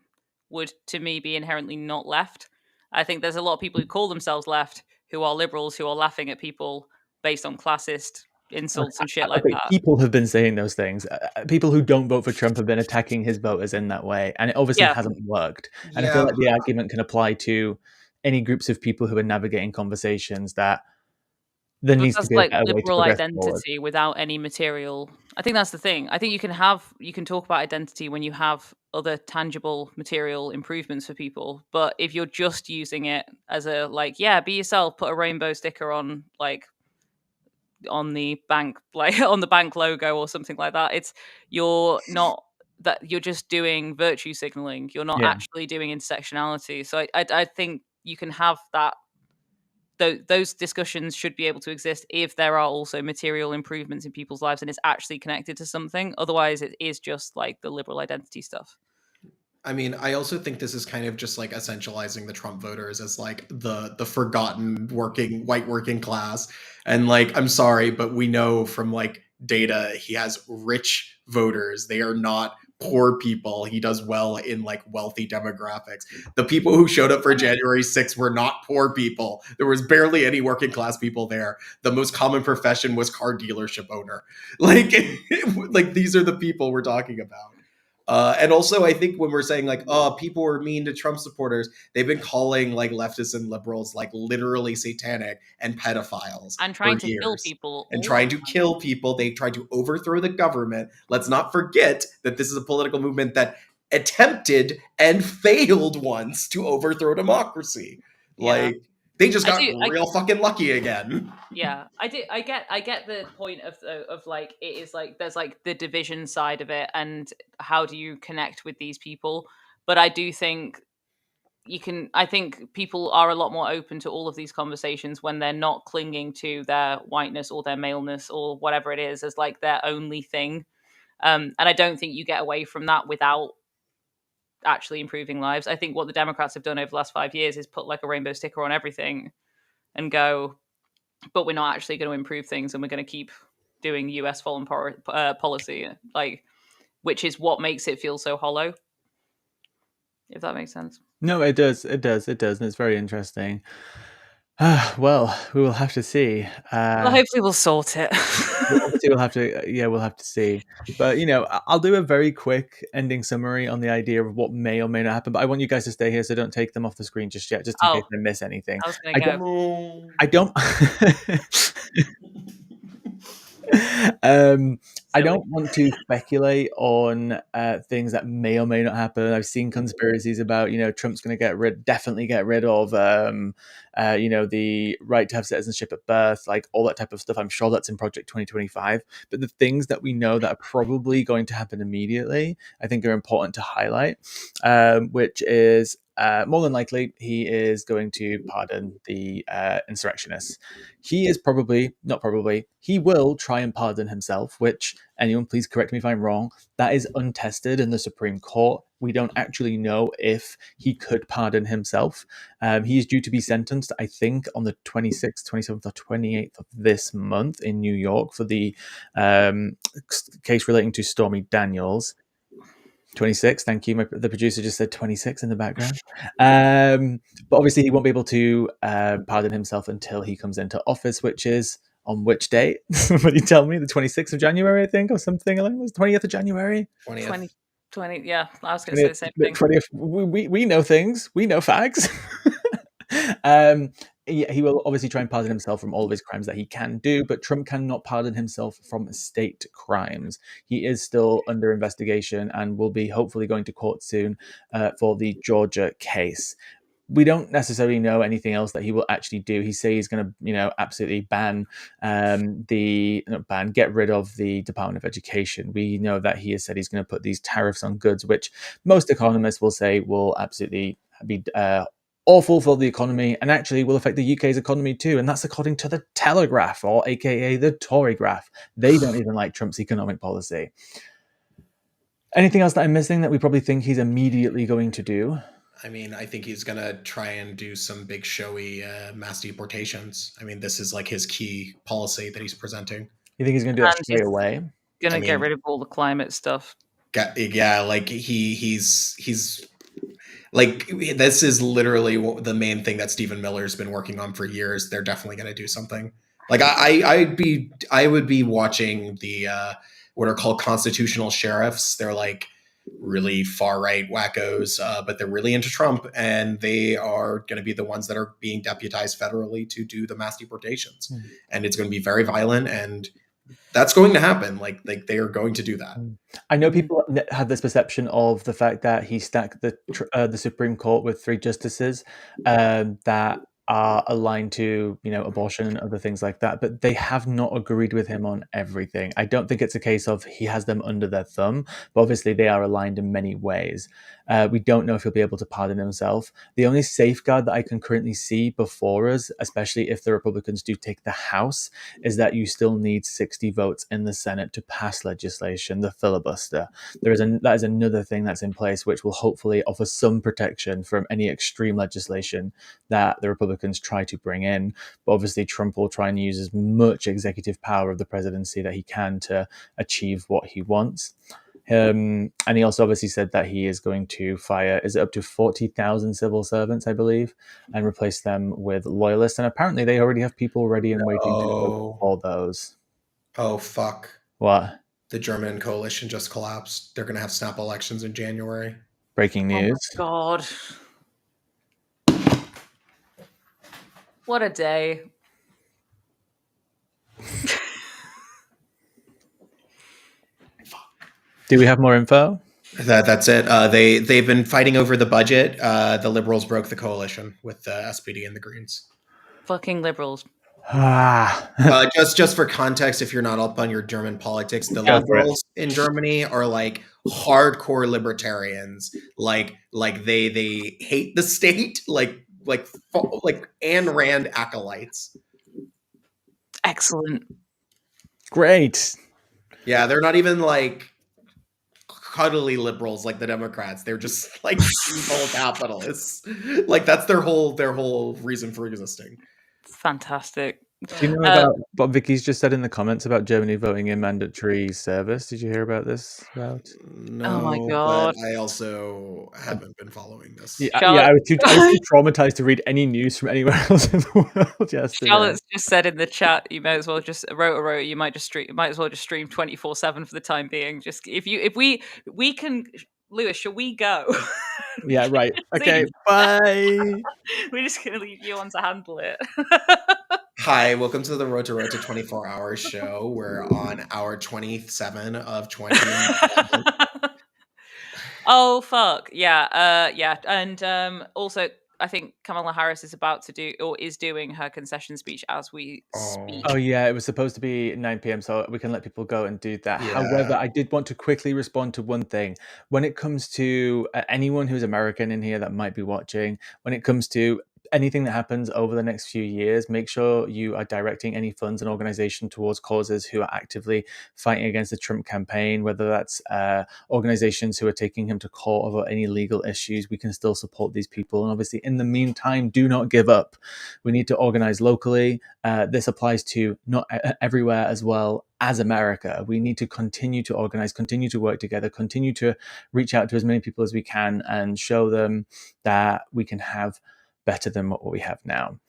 S2: would to me be inherently not left. I think there's a lot of people who call themselves left who are liberals who are laughing at people based on classist insults and shit like
S1: Okay,
S2: that.
S1: people have been saying those things. People who don't vote for Trump have been attacking his voters in that way, and it obviously
S2: Yeah,
S1: hasn't worked. And I feel
S3: Yeah,
S1: like the argument can apply to any groups of people who are navigating conversations that there
S2: but
S1: needs to
S2: that's
S1: be a
S2: like
S1: better way to
S2: liberal
S1: progress forward.
S2: identity without any material. I think that's the thing. I think you can talk about identity when you have other tangible material improvements for people. But if you're just using it as a like, yeah, be yourself, put a rainbow sticker on like on the bank like on the bank logo or something like that, it's you're not that you're just doing virtue signaling. You're not
S1: Yeah.
S2: actually doing intersectionality. So I think you can have that those discussions should be able to exist if there are also material improvements in people's lives and it's actually connected to something. Otherwise, it is just like the liberal identity stuff.
S3: I mean, I also think this is kind of just like essentializing the Trump voters as like the forgotten working white working class. And like, I'm sorry, but we know from like data he has rich voters. They are not poor people. He does well in like wealthy demographics. The people who showed up for
S2: I mean,
S3: January 6th were not poor people. There was barely any working class people there. The most common profession was car dealership owner. Like like these are the people we're talking about. And also, I think when we're saying like, oh, people were mean to Trump supporters, they've been calling like leftists and liberals like literally satanic and pedophiles
S2: and
S3: for
S2: trying to kill
S3: years
S2: people
S3: and
S2: all the
S3: trying to kill people. They tried to overthrow the government. Let's not forget that this is a political movement that attempted and failed once to overthrow democracy.
S2: yeah.
S3: Like, they just
S2: I
S3: got
S2: do.
S3: real fucking lucky again.
S2: Yeah, I do. I get the point of like it is like there's like the division side of it, and how do you connect with these people? But I do think you can. I think people are a lot more open to all of these conversations when they're not clinging to their whiteness or their maleness or whatever it is as like their only thing. And I don't think you get away from that without actually improving lives. I think what the Democrats have done over the last 5 years is put like a rainbow sticker on everything and go, but we're not actually going to improve things, and we're going to keep doing US foreign policy, like which is what makes it feel so hollow. If that makes sense.
S1: No, it does. It does. It does, and it's very interesting. Well, we will have to see.
S2: Well, hopefully we'll sort it.
S1: Obviously, we'll have to. Yeah, we'll have to see. But I'll do a very quick ending summary on the idea of what may or may not happen. But I want you guys to stay here, so don't take them off the screen just yet, just in case
S2: Oh,
S1: I miss anything.
S2: I was going
S1: I
S2: to
S1: don't.
S2: go.
S3: No.
S1: I don't. um, I
S2: Silly.
S1: don't want to speculate on things that may or may not happen. I've seen conspiracies about, Trump's going to definitely get rid of, the right to have citizenship at birth, like all that type of stuff. I'm sure that's in Project 2025. But the things that we know that are probably going to happen immediately, I think are important to highlight, which is more than likely, he is going to pardon the insurrectionists. He is he will try and pardon himself, which, anyone, please correct me if I'm wrong, that is untested in the Supreme Court. We don't actually know if he could pardon himself. He is due to be sentenced, I think, on the 26th, 27th, or 28th of this month in New York for the case relating to Stormy Daniels. 26. Thank you. The producer just said 26 in the background. But obviously, he won't be able to pardon himself until he comes into office, which is on which date? Would you tell me? The 26th of January, I think, or something along those 20th of January?
S3: 20th.
S2: 20, yeah, I was going to say the same thing.
S1: 20th. We know things. We know facts. He will obviously try and pardon himself from all of his crimes that he can do, but Trump cannot pardon himself from state crimes. He is still under investigation and will be hopefully going to court soon for the Georgia case. We don't necessarily know anything else that he will actually do. He says he's going to, absolutely ban get rid of the Department of Education. We know that he has said he's going to put these tariffs on goods, which most economists will say will absolutely be awful for the economy and actually will affect the UK's economy too. And that's according to the Telegraph, or AKA the Tory graph. They don't even like Trump's economic policy. Anything else that I'm missing that we probably think he's immediately going to do?
S3: I mean, I think he's going to try and do some big showy mass deportations. I mean, this is like his key policy that he's presenting.
S1: You think he's going to do that straight away?
S2: Going to get rid of all the climate stuff.
S3: Yeah, like he's like, this is literally the main thing that Stephen Miller's been working on for years. They're definitely going to do something. Like I would be watching the what are called constitutional sheriffs. They're like really far right wackos, but they're really into Trump, and they are going to be the ones that are being deputized federally to do the mass deportations. And it's going to be very violent, and that's going to happen. Like they are going to do that.
S1: I know people have this perception of the fact that he stacked the Supreme Court with 3 justices that are aligned to abortion and other things like that, but they have not agreed with him on everything. I don't think it's a case of he has them under their thumb, but obviously they are aligned in many ways. We don't know if he'll be able to pardon himself. The only safeguard that I can currently see before us, especially if the Republicans do take the House, is that you still need 60 votes in the Senate to pass legislation, the filibuster. That is another thing that's in place, which will hopefully offer some protection from any extreme legislation that the Republicans try to bring in. But obviously Trump will try and use as much executive power of the presidency that he can to achieve what he wants. And he also obviously said that he is going to fire, is it up to 40,000 civil servants, I believe, and replace them with loyalists. And apparently they already have people ready and waiting to vote for those.
S3: Oh, fuck.
S1: What?
S3: The German coalition just collapsed. They're going to have snap elections in January.
S1: Breaking news.
S2: Oh, God. What a day.
S1: Do we have more info?
S3: That's it. They've been fighting over the budget. The Liberals broke the coalition with the SPD and the Greens.
S2: Fucking Liberals.
S3: Just for context, if you're not up on your German politics, the Liberals in Germany are like hardcore libertarians. Like they hate the state. Like Ayn Rand acolytes.
S2: Excellent.
S1: Great.
S3: Yeah, they're not even like cuddly liberals like the Democrats. They're just like evil capitalists. Like that's their whole reason for existing.
S2: Fantastic.
S1: Do you know about what Vicky's just said in the comments about Germany voting in mandatory service? Did you hear about this?
S3: No,
S2: oh my God.
S3: But I also haven't been following this.
S1: Yeah, I was too traumatized to read any news from anywhere else in the world yesterday.
S2: Charlotte's just said in the chat, you might as well just you might as well just stream 24/7 for the time being. Just if we can, Lewis, shall we go?
S1: Yeah, right. Okay, bye.
S2: We're just gonna leave you on to handle it.
S3: Hi, welcome to the Road to 24 Hours show. We're on hour 27 of 20.
S2: Oh fuck yeah, yeah, and also I think Kamala Harris is about to do or is doing her concession speech as we speak.
S1: Oh yeah, it was supposed to be 9 p.m, so we can let people go and do that.
S3: Yeah.
S1: However, I did want to quickly respond to one thing. When it comes to anyone who's American in here that might be watching, when it comes to anything that happens over the next few years, make sure you are directing any funds and organization towards causes who are actively fighting against the Trump campaign, whether that's organizations who are taking him to court over any legal issues. We can still support these people. And obviously, in the meantime, do not give up. We need to organize locally. This applies to not everywhere as well as America. We need to continue to organize, continue to work together, continue to reach out to as many people as we can and show them that we can have better than what we have now.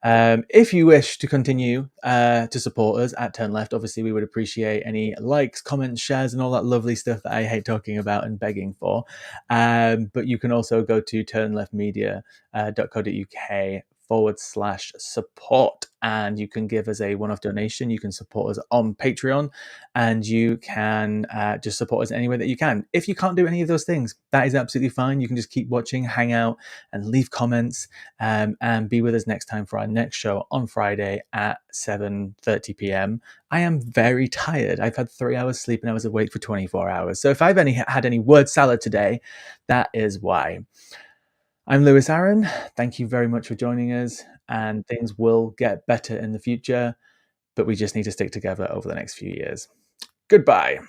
S1: If you wish to continue to support us at Turn Left, obviously we would appreciate any likes, comments, shares, and all that lovely stuff that I hate talking about and begging for. But you can also go to turnleftmedia.co.uk/support, and you can give us a one-off donation. You can support us on Patreon, and you can just support us any way that you can. If you can't do any of those things, that is absolutely fine. You can just keep watching, hang out, and leave comments, and be with us next time for our next show on Friday at 7:30 p.m. I am very tired. I've had 3 hours sleep and I was awake for 24 hours. So if I've had any word salad today, that is why. I'm Lewis Aaron. Thank you very much for joining us, and things will get better in the future, but we just need to stick together over the next few years. Goodbye.